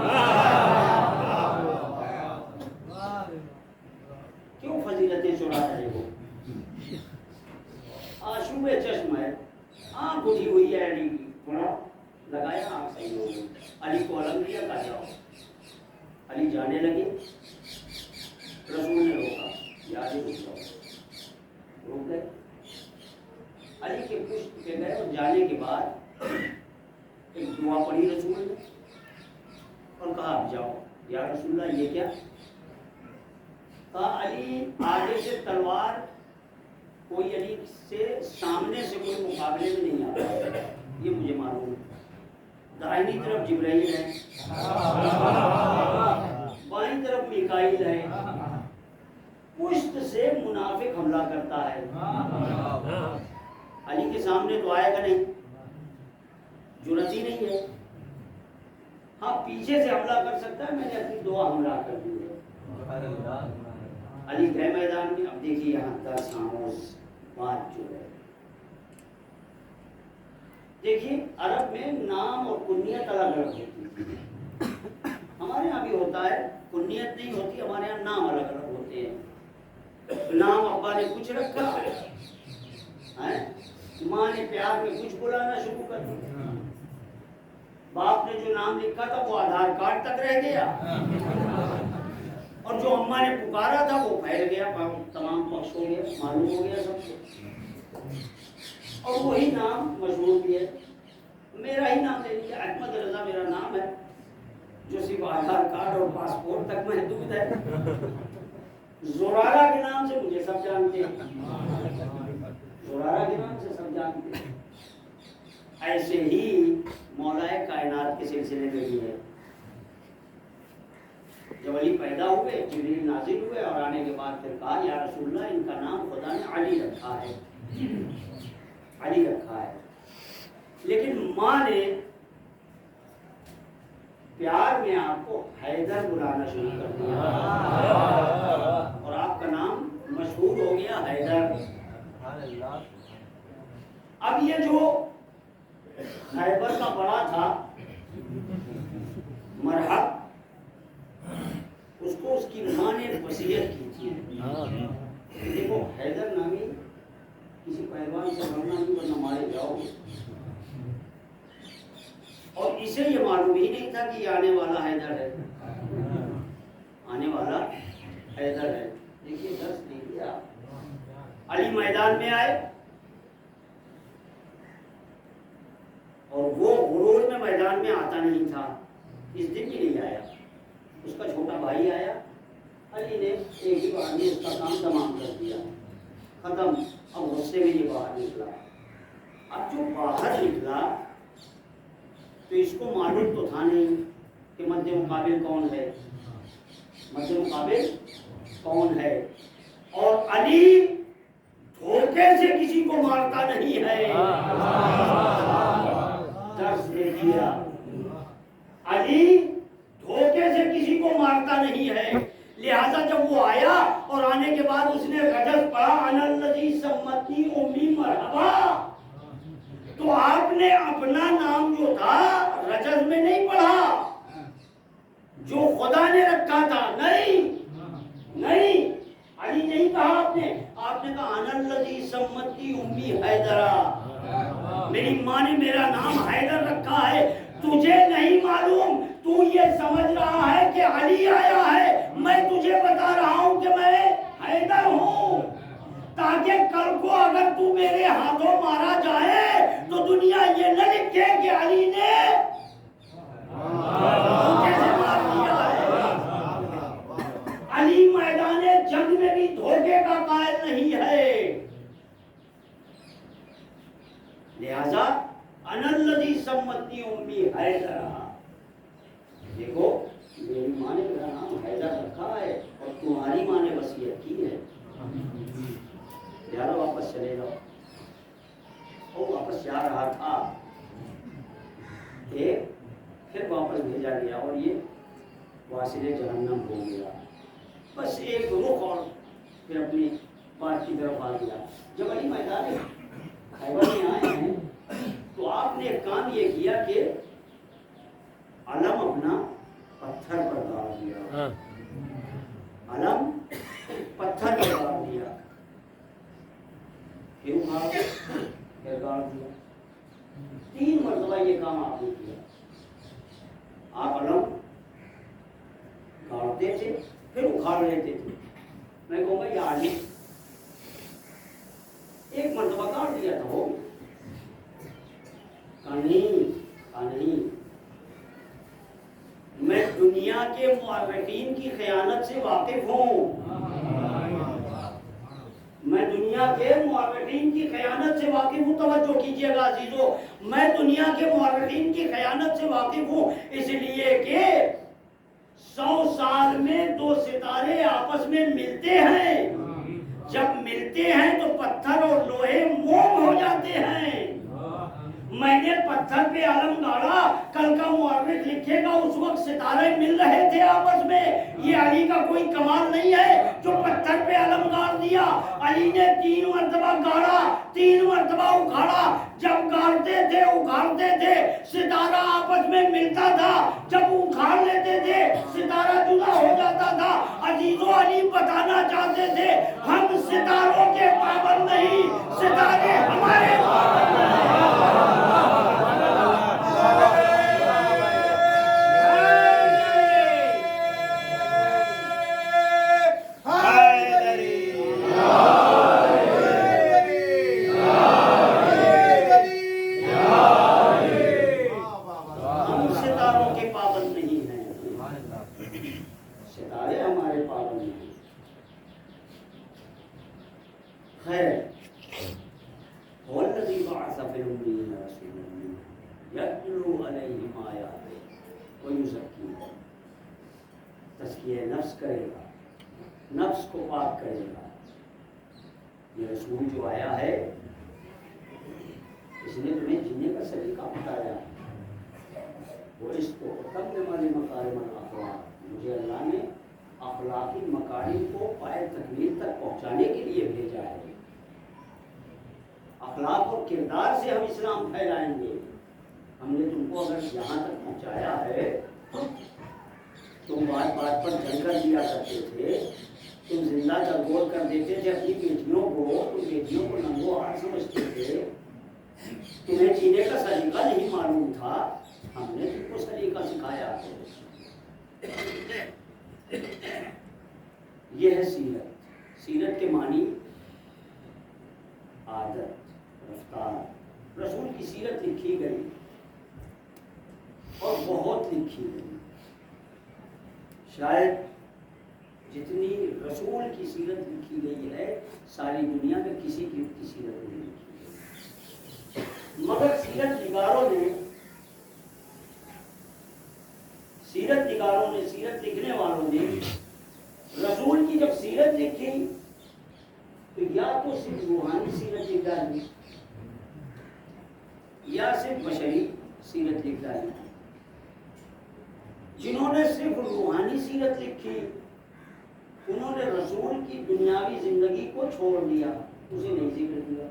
کیوں فضیلتیں چورا رہے ہو؟ آشوب چشم ہے، آنکھ اٹھی ہوئی ہے علی کی، تھوڑا لگایا آنکھ صحیح ہو گئی. علی کو علم دیا، کہا جاؤ. علی جانے لگے، رسول نے روکا، یا علی رک جاؤ، روک گئے، علی کے پشت پہ گئے اور جانے کے بعد ایک دعا پڑھی رسول نے اور کہا اب جاؤ۔ یا رسول اللہ یہ کیا؟ کہا علی آگے سے تلوار کوئی علی سے سامنے سے کوئی مقابلے میں نہیں آتا، یہ مجھے معلوم ہے۔ دائنی طرف جبرائیل ہے، بائیں طرف میکائیل ہے، پشت سے منافق حملہ کرتا ہے، علی کے سامنے تو آئے گا نہیں، جرأت ہی نہیں ہے۔ ہاں پیچھے سے حملہ کر سکتا ہے، میں نے اپنی دعا حملہ کر دی ہے۔ علی گئے میدان میں۔ اب دیکھیے یہاں درس آموز بات جو ہے، دیکھیے عرب میں نام اور کنیت الگ الگ ہوتی ہے، ہمارے یہاں بھی ہوتا ہے، کنیت نہیں ہوتی، ہمارے یہاں نام الگ الگ ہوتے ہیں۔ نام ابا نے کچھ رکھا ہے، ماں نے پیار میں کچھ بلانا شروع کر دیا، باپ نے جو نام لکھا تھا وہ آدھار کارڈ تک رہ گیا، اور جو اماں نے پکارا تھا وہ پھیل گیا، تمام پخش ہو گیا، معلوم ہو گیا سب کو، اور وہی نام مشہور بھی ہے۔ میرا ہی نام لے لیجیے، احمد رضا میرا نام ہے، جو صرف آدھار کارڈ اور پاسپورٹ تک محدود ہے۔ زرارہ کے نام سے مجھے سب جانتے ہیں، زرارہ کے نام سے سب جانتے ہیں۔ ایسے ہی مولا کائنات کے سلسلے میں بھی ہے۔ جب علی پیدا ہوئے، جبریل نازل ہوئے اور آنے کے بعد پھر کہا یا رسول اللہ ان کا نام خدا نے علی رکھا ہے، علی رکھا ہے، لیکن ماں نے پیار میں آپ کو حیدر بلانا شروع کر دیا اور آپ کا نام مشہور ہو گیا حیدر۔ اب یہ جو خیبر کا بڑا تھا مرحب، اس کو اس کی ماں نے وصیت کی تھی، دیکھو حیدر نامی کسی پہلوان سے بننا نہیں ورنہ مارے جاؤ گے، اور اسے یہ معلوم ہی نہیں تھا کہ یہ آنے والا حیدر ہے، آنے والا حیدر ہے۔ دیکھیے درس نہیں دیا، علی میدان میں آئے اور وہ غرور میں میدان میں آتا نہیں تھا، اس دن بھی نہیں آیا، اس کا چھوٹا بھائی آیا، علی نے ایک ہی بار میں اس کا کام تمام کر دیا، ختم۔ اب غصے میں یہ باہر نکلا، اب جو باہر نکلا تو اس کو معلوم تو تھا نہیں کہ مد مقابل کون ہے، مد مقابل کون ہے، اور علی دھوکے سے کسی کو مارتا نہیں ہے، درس دے دیا، علی دھوکے سے کسی کو مارتا نہیں ہے، لہذا جب وہ آیا اور آنے کے بعد اس نے رجز پڑھا انا الذی سمتنی امی مرحبا، تو آپ نے اپنا نام جو تھا رجز میں نہیں پڑھا جو خدا نے رکھا تھا، نہیں نہیں، علی نہیں کہا آپ نے کہا انا الذی سمتنی امی حیدرا، میری ماں نے میرا نام حیدر رکھا ہے، تجھے نہیں معلوم، تو یہ سمجھ رہا ہے کہ علی آیا ہے، میں تجھے بتا رہا ہوں کہ میں حیدر ہوں، تاکہ کل کو اگر تو میرے ہاتھوں مارا جائے تو دنیا یہ نہ لکھے کہ علی نے کیسے مار دیا ہے۔ علی میدان جنگ میں بھی دھوکے کا قائل نہیں ہے، لہذا انا الذی سمتنی امی حیدر، دیکھو میری ماں نے میرا نام حیدر رکھا ہے اور تمہاری ماں نے وصیت کی ہے، لہذا واپس چلے جاؤ۔ وہ واپس جا رہا تھا کہ پھر واپس بھیجا گیا اور یہ واصل جہنم ہو گیا، بس ایک رخ اور پھر اپنی بات کی طرف آ گیا۔ جب علی میدان خیبر میں آئے ہیں تو آپ نے ایک کام یہ کیا کہ علم اپنا پتھر پر گاڑ دیا، علم پتھر پر گاڑ دیا، پھر اٹھا پھر گاڑ دیا، 3 مرتبہ یہ کام آپ نے کیا۔ آپ علم گاڑتے تھے پھر اکھاڑ لیتے تھے. میں کہوں گا یہ آدمی ایک مرتبہ کاٹ دیا تھا وہ نہیں. میں دنیا کے مورخین کی خیانت سے واقف ہوں. میں دنیا کے مورخین کی خیانت سے واقف ہوں. توجہ کیجئے گا عزیزو, میں دنیا کے مورخین کی خیانت سے واقف ہوں, اس لیے کہ 100 سال میں 2 ستارے آپس میں ملتے ہیں. جب ملتے ہیں تو پتھر اور لوہے موم ہو جاتے ہیں. میں نے پتھر پہ علم گاڑا, کل کا مورخ لکھے گا اس وقت ستارے مل رہے تھے آپس میں. یہ علی کا کوئی کمال نہیں ہے جو پتھر پہ علم گاڑ دیا. علی نے 3 مرتبہ گاڑا, 3 مرتبہ اکھاڑا. جب گاڑتے تھے اکھاڑتے تھے ستارہ آپس میں ملتا تھا, جب اکھاڑ لیتے تھے ستارہ جدا ہو جاتا تھا. عزیزو علی بتانا چاہتے تھے ہم ستاروں کے پابند نہیں, ستارے ہمارے پابند ہیں. تزکیہ نفس کرے گا, نفس کو پاک کرے گا. یہ رسول جو آیا ہے اس نے تمہیں جینے کا سلیقہ بتایا. وہ اس کو مکارم الاخلاق, مجھے اللہ نے اخلاقی مکارم کو پائے تکمیل تک پہنچانے کے لیے بھیجا ہے. اخلاق اور کردار سے ہم اسلام پھیلائیں گے. ہم نے تم کو اگر یہاں تک پہنچایا ہے, تم بات بات پر جل کر دیا کرتے تھے, تم زندہ درگور کر دیتے تھے اپنی بیٹیوں کو, تم بیٹیوں کو ننگو ہاتھ سمجھتے تھے, تمہیں جینے کا سلیقہ نہیں معلوم تھا, ہم نے تم کو سلیقہ سکھایا. یہ ہے سیرت. سیرت کے معنی عادت, رفتار. رسول کی سیرت لکھی گئی اور بہت لکھی گئی. شاید جتنی رسول کی سیرت لکھی گئی ہے ساری دنیا میں کسی کی سیرت نہیں لکھی گئی. مگر سیرت نگاروں نے سیرت لکھنے والوں نے رسول کی جب سیرت لکھی تو یا تو صرف روحانی سیرت لکھ ڈالی یا صرف بشری سیرت لکھ ڈالی. جنہوں نے صرف روحانی سیرت لکھی انہوں نے رسول کی دنیاوی زندگی کو چھوڑ دیا, اسے نہیں ذکر کیا.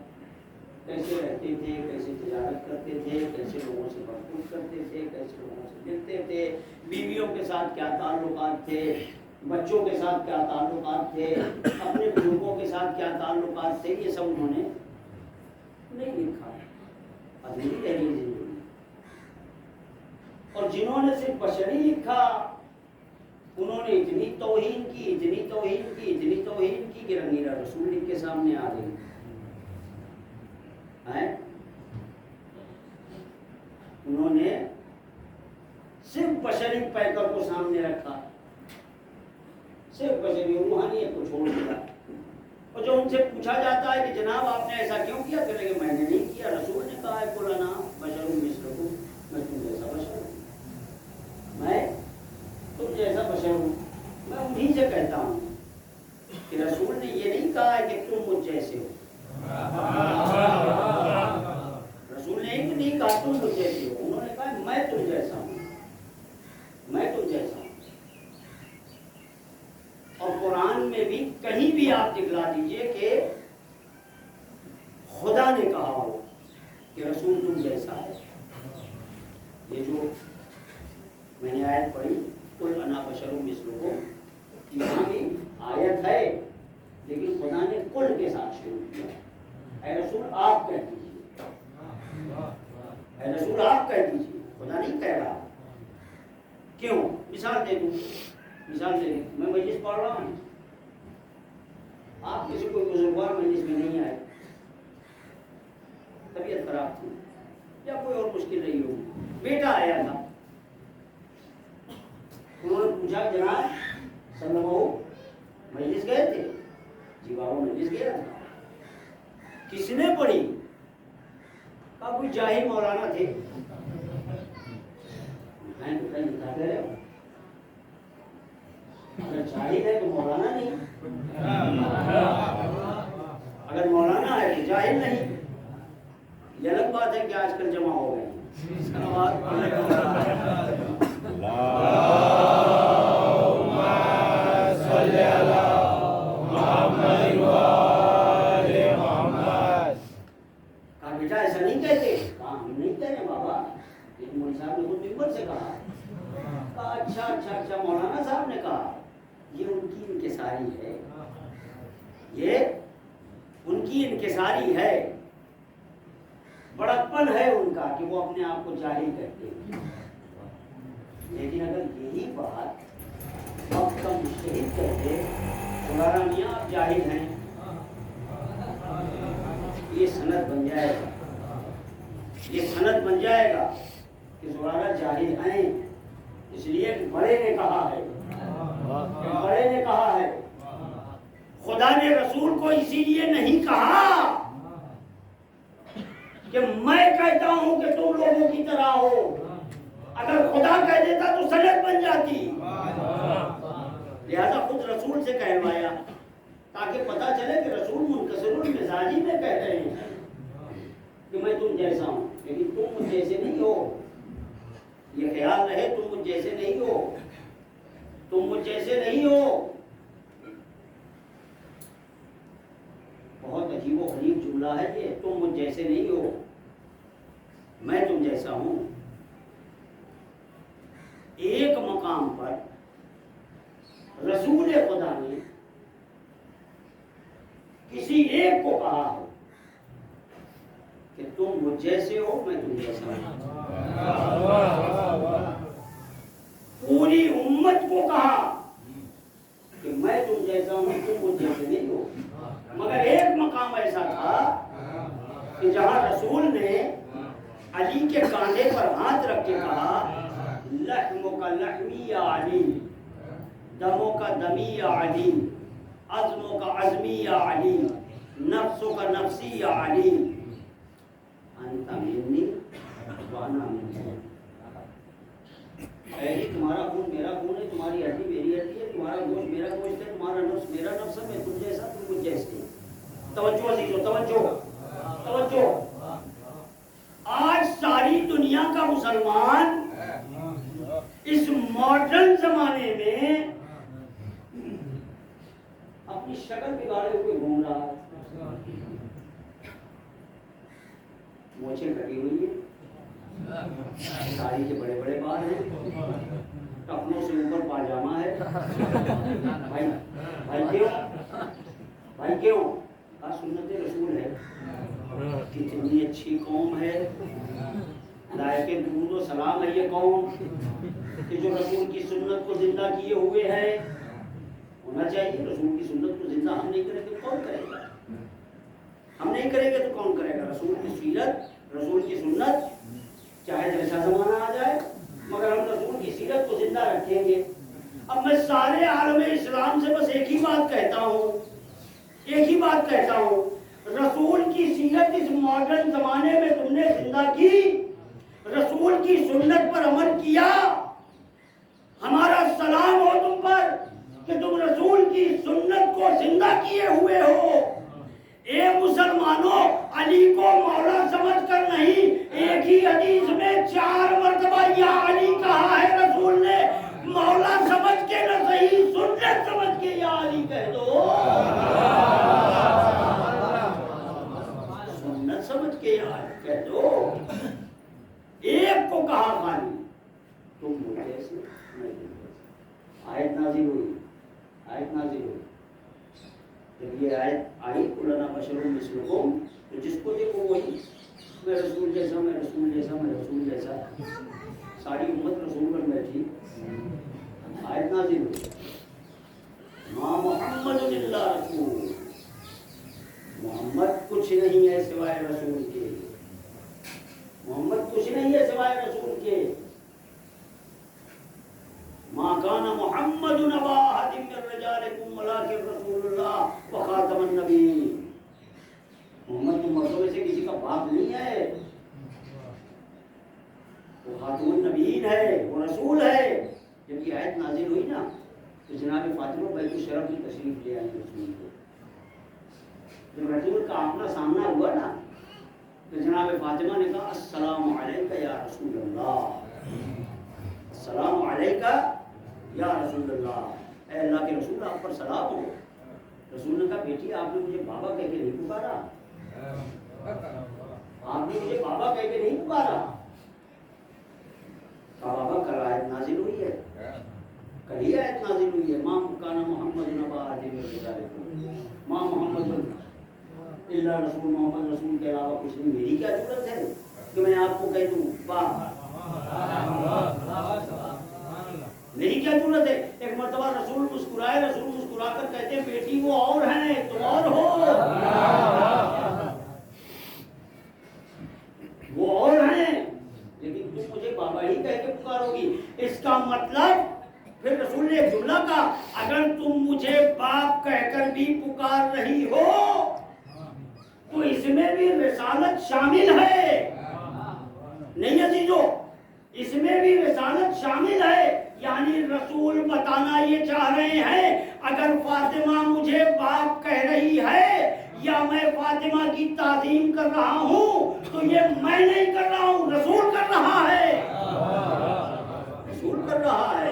کیسے رہتے تھے, کیسے تجارت کرتے تھے, کیسے لوگوں سے برخورد کرتے تھے, کیسے لوگوں سے ملتے تھے, بیویوں کے ساتھ کیا تعلقات تھے, بچوں کے ساتھ کیا تعلقات تھے, اپنے بزرگوں کے ساتھ کیا تعلقات تھے, یہ سب انہوں نے نہیں لکھا. ادھوری رہ گئی زندگی. اور جنہوں نے صرف بشری لکھا انہوں نے اتنی توہین کی کہ رنگیلا رسول لکھ کے سامنے آ گئی. انہوں نے صرف بشری پیکر کو سامنے رکھا, صرف بشری روحانیت کو چھوڑ دیا. اور جو ان سے پوچھا جاتا ہے کہ جناب آپ نے ایسا کیوں کیا, کہتے کہ میں نے نہیں کیا, رسول نے کہا ہے قل انا بشر مثلکم, میں تم جیسا بشر ہوں, میں تم جیسا بشر ہوں. میں انہیں سے کہتا ہوں کہ رسول نے یہ نہیں کہا ہے کہ تم مجھ جیسے ہو. رسول نے ایک نہیں کہا تم مجھ جیسے ہو, انہوں نے کہا میں تم جیسا ہوں, میں تم جیسا ہوں. اور قرآن میں بھی کہیں بھی آپ دکھلا دیجئے کہ خدا نے کہا ہو کہ رسول تم جیسا ہے. یہ جو میں نے آیت پڑھی قل انا بشر مثلکم, یہاں بھی آیت ہے لیکن خدا نے قل کے ساتھ شروع کیا. اے رسول آپ کہہ دیجیے, اے رسول آپ کہہ دیجیے, خدا نہیں کہہ رہا. کیوں؟ مثال دے دوں. مثال دے میں مجلس پڑھ رہا ہوں، آپ کسی کوئی بزرگوار مجلس میں نہیں آئے، طبیعت خراب تھی یا کوئی اور مشکل رہی ہو، بیٹا آیا تھا، انہوں نے پوچھا جناب سلم مجلس گئے تھے؟ جی بابا مجلس گیا تھا۔ کس نے پڑھی؟ کہا کوئی جاہل مولانا تھے۔ میں تو کہیں بتا دے رہے ہوں، اگر جاہل ہے تو مولانا نہیں، اگر مولانا ہے تو جاہل نہیں۔ یہ الگ بات ہے کہ آج کل جمع ہو گئے۔ بیٹا ایسا نہیں کہتے، ہم نہیں کہہ رہے بابا، لیکن مولوی صاحب نے خود ممبر سے کہا۔ اچھا مولانا صاحب نے کہا، یہ ان کی انکساری ہے، یہ ان کی انکساری ہے، بڑپن ہے ان کا کہ وہ اپنے آپ کو جاہل کہتے ہیں۔ لیکن اگر یہی بات وقت کا مجتہد کہتے مولانا میاں آپ جاہل ہیں، یہ سند بن جائے گا، یہ سند بن جائے گا کہ مولانا جاہل ہیں، اس لیے بڑے نے کہا ہے، بڑے نے کہا ہے۔ خدا نے رسول کو اسی لیے نہیں کہا کہ میں کہتا ہوں کہ تم لوگوں کی طرح ہو، اگر خدا کہہ دیتا تو سند بن جاتی، لہذا خود رسول سے کہلوایا تاکہ پتا چلے کہ رسول منکسر المزاجی میں کہہ رہے ہیں کہ میں تم جیسا ہوں، لیکن تم مجھ جیسے نہیں ہو، یہ خیال رہے تم مجھ جیسے نہیں ہو، تم مجھ جیسے نہیں ہو۔ بہت عجیب و غریب جملہ ہے یہ، تم مجھ جیسے نہیں ہو، میں تم جیسا ہوں۔ ایک مقام پر رسول خدا نے کسی ایک کو کہا ہو کہ تم مجھ جیسے ہو، میں تم جیسا ہوں، پوری امت کو کہا کہ میں تم جیسا ہوں، تم مجھ جیسے نہیں ہو، مگر ایک مقام ایسا تھا کہ جہاں رسول نے علی کے کاندھے پر ہاتھ رکھ کے کہا لحموں کا لحمی یا علی، دموں کا دمی یا علی، عزموں کا عزمی یا علی، نفسوں کا نفسی یا علی، انت منی وانا منک۔ اے تمہارا خون میرا خون ہے، تمہاری ہڈی میری ہڈی ہے، تمہارا گوشت میرا گوشت ہے، تمہارا نفس میرا نفس ہے، میں تم جیسا تم مجھ جیسے۔ توجہ عزیزو، توجہ۔ آج ساری دنیا کا مسلمان اس ماڈرن زمانے میں اپنی شکل بگاڑے ہوئے گھوم رہا ہے، موچھیں کٹی ہوئی ہے، ساری کے بڑے بڑے بال ہیں، ٹخنوں سے اوپر پاجامہ ہے۔ بھائی کیوں؟ سنت رسول ہے، کتنی اچھی قوم ہے، لائق درود و سلام ہے یہ قوم کہ جو رسول کی سنت کو زندہ کیے ہوئے ہے۔ ہونا چاہیے، رسول کی سنت کو زندہ ہم نہیں کریں گے تو کون کرے گا؟ ہم نہیں کریں گے تو کون کرے گا؟ رسول کی سیرت، رسول کی سنت، چاہے جیسا زمانہ آ جائے، مگر ہم رسول کی سیرت کو زندہ رکھیں گے۔ اب میں سارے عالم اسلام سے بس ایک ہی بات کہتا ہوں، رسول کی سیرت اس ماڈرن زمانے میں تم نے زندہ کی، رسول کی سنت پر عمل کیا، ہمارا سلام ہو تم پر کہ تم رسول کی سنت کو زندہ کیے ہوئے ہو۔ اے مسلمانوں، علی کو مولا سمجھ کر نہیں، ایک ہی حدیث میں 4 مرتبہ یا علی کہا ہے رسول نے، مولا سمجھ کے نہ صحیح، سنت سمجھ کے یا علی کہہ دو، سنت سمجھ کے یا علی کہہ دو۔ ایک کو کہا خالی تم مجھ جیسے، میں تم جیسے۔ آیت نازل ہوئی، جب یہ آیت آئی کلنا بشر مثلکم، تو جس کو دیکھو وہی میں رسول جیسا، ساری امت رسول پر بیٹھی، آیت نازل ہوئی ما محمد الا رسول، محمد کچھ نہیں ہے سوائے رسول کے، محمد کچھ نہیں ہے سوائے رسول کے. ما کان محمد ابا احد من رجالکم ولکن رسول اللہ وخاتم النبیین. محمد تو مردوں میں سے کسی کا باپ نہیں ہے، وہ خاتم النبیین ہے، وہ رسول ہے. جب یہ آیت نازل ہوئی نا تو جناب فاطمہ بیت الشرف کی تشریف لے آئی رسول کو. جب رسول کا آمنا سامنا ہوا نا تو جناب فاطمہ نے کہا السلام علیکہ یا رسول اللہ، السلام علیکہ یا رسول اللہ، اے اللہ کے رسول آپ پر سلام ہو. رسول نے کہا بیٹی آپ نے مجھے بابا کہہ کے نہیں پکارا، آپ نے مجھے بابا کہہ کے نہیں پکارا. کہا بابا کل آیت نازل ہوئی ہے، کل ہی آیت نازل ہوئی ہے ماں کانا محمد نبا آدم ماں محمد اللہ رسول، محمد رسول کے علاوہ کچھ نہیں. میری کیا ضرورت ہے کہ میں آپ کو کہہ دوں واہ، میری کیا ضرورت ہے. ایک مرتبہ رسول مسکرائے، رسول مسکرا کر کہتے ہیں بیٹی وہ اور ہیں تم اور ہو، وہ اور ہیں لیکن تم مجھے بابا ہی کہہ کے پکارو گی. اس کا مطلب پھر رسول نے ایک جملہ کہا اگر تم مجھے باپ کہہ کر بھی پکار رہی ہو تو اس میں بھی رسالت شامل ہے. نہیں عزیزو، اس میں بھی رسالت شامل ہے. یعنی رسول بتانا یہ چاہ رہے ہیں اگر فاطمہ مجھے باپ کہہ رہی ہے یا میں فاطمہ کی تعظیم کر رہا ہوں تو یہ میں نہیں کر رہا ہوں، رسول کر رہا ہے، رسول کر رہا ہے.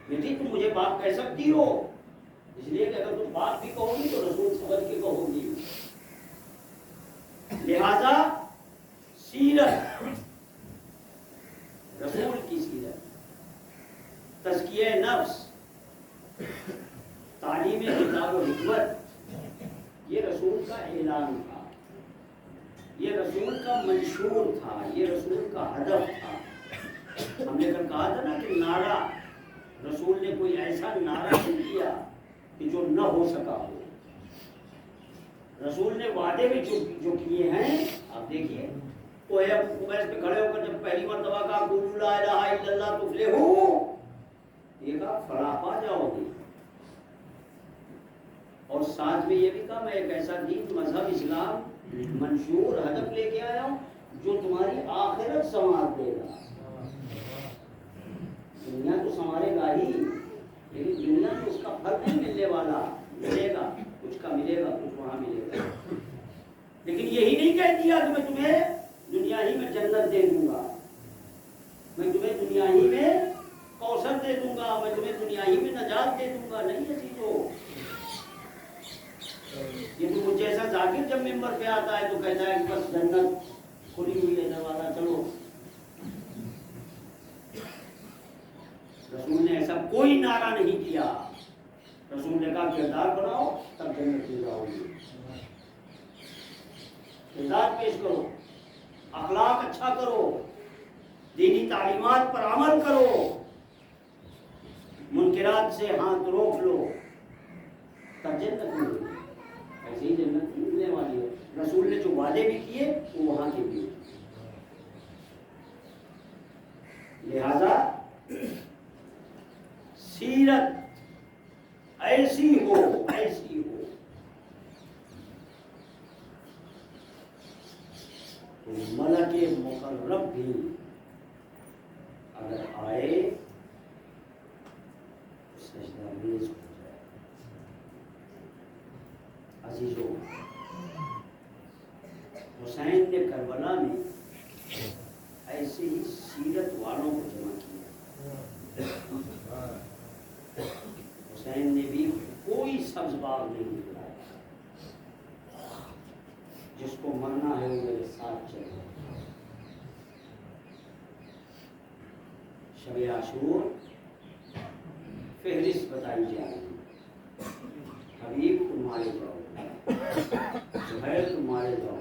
بیٹی تم مجھے باپ کہہ سکتی ہو، اس لیے کہ اگر تم باپ بھی کہو گی تو رسول سمجھ کے کہو گی. لہذا سیرت، رسول کی سیرت، تزکیہ نفس، تعلیم کتاب و حکمت، یہ رسول کا اعلان تھا، یہ رسول کا منشور تھا، یہ رسول کا ہدف تھا. ہم نے کل کہا تھا نا کہ نعرہ، رسول نے کوئی ایسا نعرہ نہیں کیا کہ جو نہ ہو سکا ہو. رسول نے وعدے بھی جو کیے ہیں آپ دیکھیے، وہ قبیس پہ کھڑے ہو کر جب پہلی مرتبہ کہا قولوا لا الہ الا اللہ تفلحوا، یہ کہا فلاح پا جاؤ گے. اور ساتھ میں یہ بھی کہا میں ایک ایسا دین مذہب اسلام منشور ہدف لے کے آیا ہوں جو تمہاری آخرت سنوار دے گا. دنیا تو سنوارے گا ہی لیکن دنیا میں اس کا پھل نہیں ملنے والا، ملے گا کچھ کا، ملے گا کچھ وہاں ملے گا. لیکن یہی نہیں کہہ دیا کہ میں تمہیں دنیا ہی میں جنت دے دوں گا، میں تمہیں دنیا ہی میں کوثر دے دوں گا، میں تمہیں دنیا ہی میں نجات دے دوں گا. نہیں ہے چیزوں، یہ تو مجھ جیسا ذاکر جب ممبر پہ آتا ہے تو کہتا ہے کہ بس جنت کھلی ہوئی ہے دروازہ چلو. رسول نے ایسا کوئی نعرہ نہیں کیا. رسول نے کہا کردار بناؤ تب جنت میں جاؤ گے. کردار پیش کرو، اخلاق اچھا کرو، دینی تعلیمات پر عمل کرو، منکرات سے ہاتھ روک لو تب جنت ملے گی. ایسے ہی جنت نہیں ملنے والی ہے. رسول نے جو وعدے بھی کیے وہ وہاں کے بھی. لہذا سیرت ایسی ہو، ایسی ہو تو ملک مقرب بھی اگر آئے تو سجدہ ریز ہو جائے. عزیزو، حسین نے کربلا میں ایسے ہی سیرت والوں کو جمع کیا. حسین نے بھی کوئی سبز باغ نہیں بلایا، جس کو مرنا ہے وہ میرے ساتھ چلے. شب عاشور فہرست بتائی جا رہی ہے. حبیب تم مارے جاؤ، زہیر تم مارے جاؤ.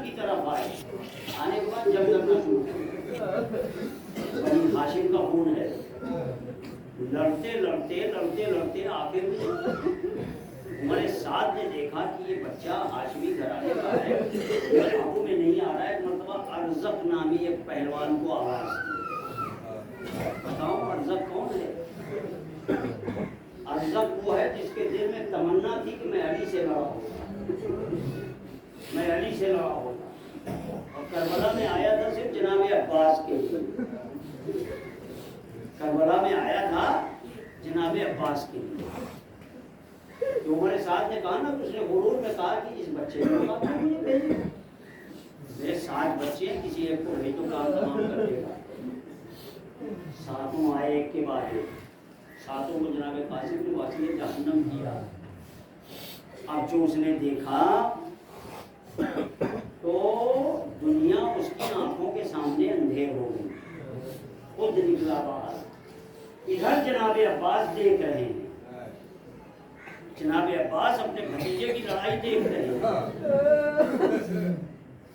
جنت کی طرف آئے. آنے کے بعد جنگ کرنا شروع کیا. بنی ہاشم کا خون ہے. لڑتے لڑتے لڑتے لڑتے آخر میں عمر سعد نے دیکھا کہ یہ بچہ ہاشمی گھرانے کا ہے, قابو میں نہیں آ رہا ہے. ایک مرتبہ ارزق نامی ایک پہلوان کو آواز دی. بتاؤ ارزق کون ہے؟ ارزق وہ ہے جس کے دل میں تمنا تھی کہ میں علی سے لڑا ہوتا, میں علی سے لڑا ہوتا. اور کربلا میں آیا تھا صرف جناب عباس کے لیے, کربلا میں آیا تھا جناب عباس کے لیے. تو عمر سعد نے کہا نا, اس نے غرور میں کہا کہ اس بچے کو مجھے بھیجو, میرے 7 بچے ہیں, کسی ایک کو بھیجو کام تمام کر دے گا. 7 آئے ایک کے بعد ایک, 7 کو جناب قاسم نے واسطے جہنم کیا. اب جو اس نے دیکھا تو دنیا اس کی آنکھوں کے سامنے اندھیر ہو گئی. خود نکلا باہر. ادھر جناب عباس دیکھ رہے ہیں, جناب عباس اپنے بھتیجے کی لڑائی دیکھ رہے ہیں.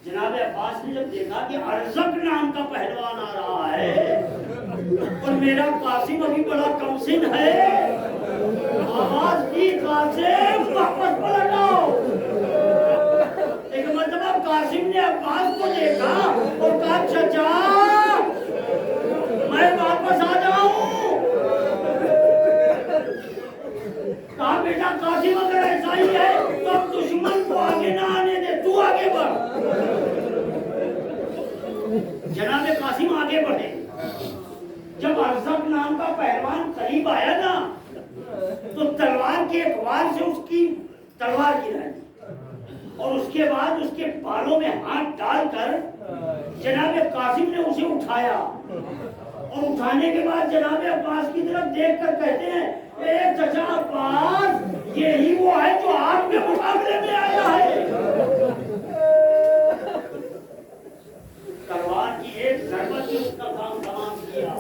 جناب عباس نے جب دیکھا کہ ارزق نام کا پہلوان آ رہا ہے اور میرا قاسم ابھی بڑا کم سن ہے, آواز کی قاسم واپس پلٹ آؤ. ایک مرتبہ قاسم نے عباس کو دیکھا اور کہا چچا میں واپس آ جاؤں. کہا بیٹا قاسم اگر ایسا ہی ہے تو اب دشمن کو آگے نہ آنے دے, تو آگے بڑھ. جناب قاسم آگے بڑھے. جب ارزق نام کا پہلوان قریب آیا نا تو تلوار کے ایک وار سے اس کی تلوار گرائی اور اس کے بعد اس کے بالوں میں ہاتھ ڈال کر جناب قاسم نے اسے اٹھایا. اور اٹھانے کے بعد جناب عباس کی طرف دیکھ کر کہتے ہیں اے چچا عباس, یہی وہ ہے جو آپ کے مقابلے میں آیا ہے. تلوار کی ایک ضربت نے اس کا کام تمام کیا.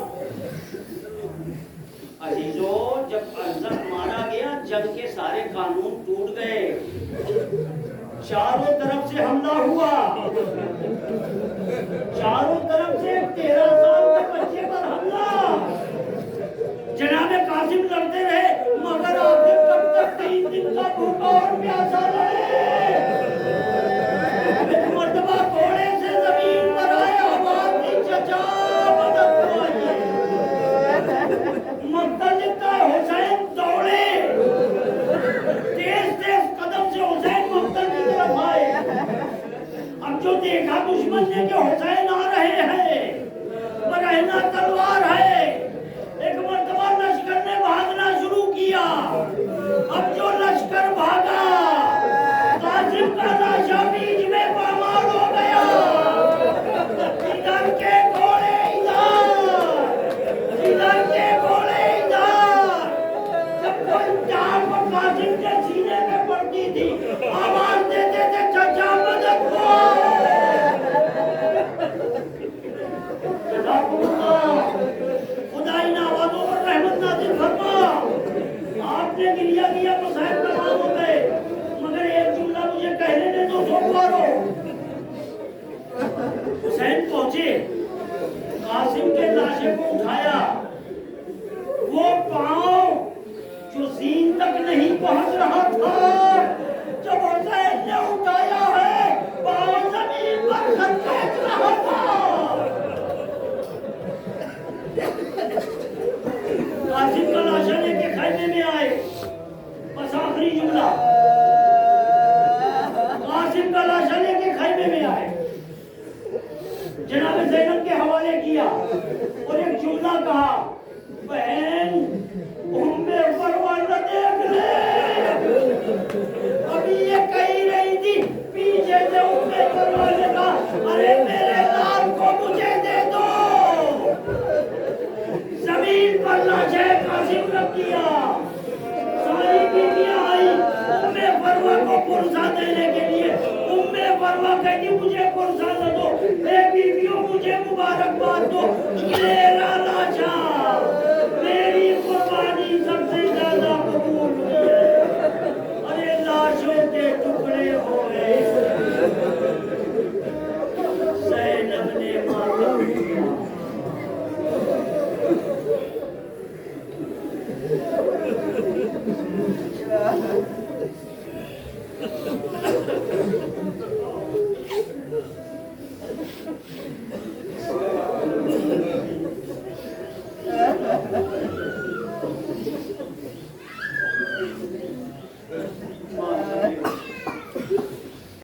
عزیزو, جب ارزق مارا گیا جنگ کے سارے قانون ٹوٹ گئے, چاروں طرف سے حملہ ہوا, چاروں طرف سے 13 سال کے بچے پر حملہ. جناب قاسم لڑتے رہے مگر آخر کب تک 3 دن کا بھوکا اور پیاسا رہے. ایک مرتبہ گھوڑے سے زمین پر آئے, آواز دی چچا مدد کو آئیے. مقتل کا حسین دوڑے, تیز تیز قدم سے حسین مقتل کی طرف آئے. اب جو دیکھا دشمن نے کہ حسین آ رہے ہیں, برہنہ تلوار ہے, ایک مرتبہ لشکر نے بھاگنا شروع کیا. اب جو لشکر بھاگا قاسم کا لاشا بیچ میں پامال ہو گیا. ادھر کے گھوڑے ادھر, ادھر کے گھوڑے ادھر. جب کوئی جان کو قاسم کے سینے میں پڑتی تھی آواز دیتے تھے چچا مدد کو. خدا ان آوازوں پر رحمت نازل فرما. آپ نے گریہ کیا تو صاحب تمام ہو گئے, مگر ایک جملہ مجھے کہنے دے تو سوکوارو. حسین پہنچے, قاسم کے لاشے کو اٹھایا. وہ پاؤں جو زین تک نہیں پہنچ رہا تھا, جب حسین نے اٹھایا ہے پاؤں زمین پر کھچ رہا تھا. قاسم کا لاشا لے کے خیمے میں آئے. بس آخری جملہ, قاسم کا لاشا لے کے خیمے میں آئے, جناب زینب کے حوالے کیا اور ایک جملہ کہا, بہن ام فروہ نہ دیکھ لے. ابھی یہ کہی رہی تھی پیچھے سے ام فروہ نے کہا ارے میرے لال کو مجھے دے دو. زمین پر لاشے قاسم رکھ دیا. ساری بیویاں آئی ام فروہ کو پرسہ دینے کے لیے. ام فروہ کہتی مجھے پرسہ نہ دو, اے بیویوں مجھے مبارکباد دو, میرا لاشا میری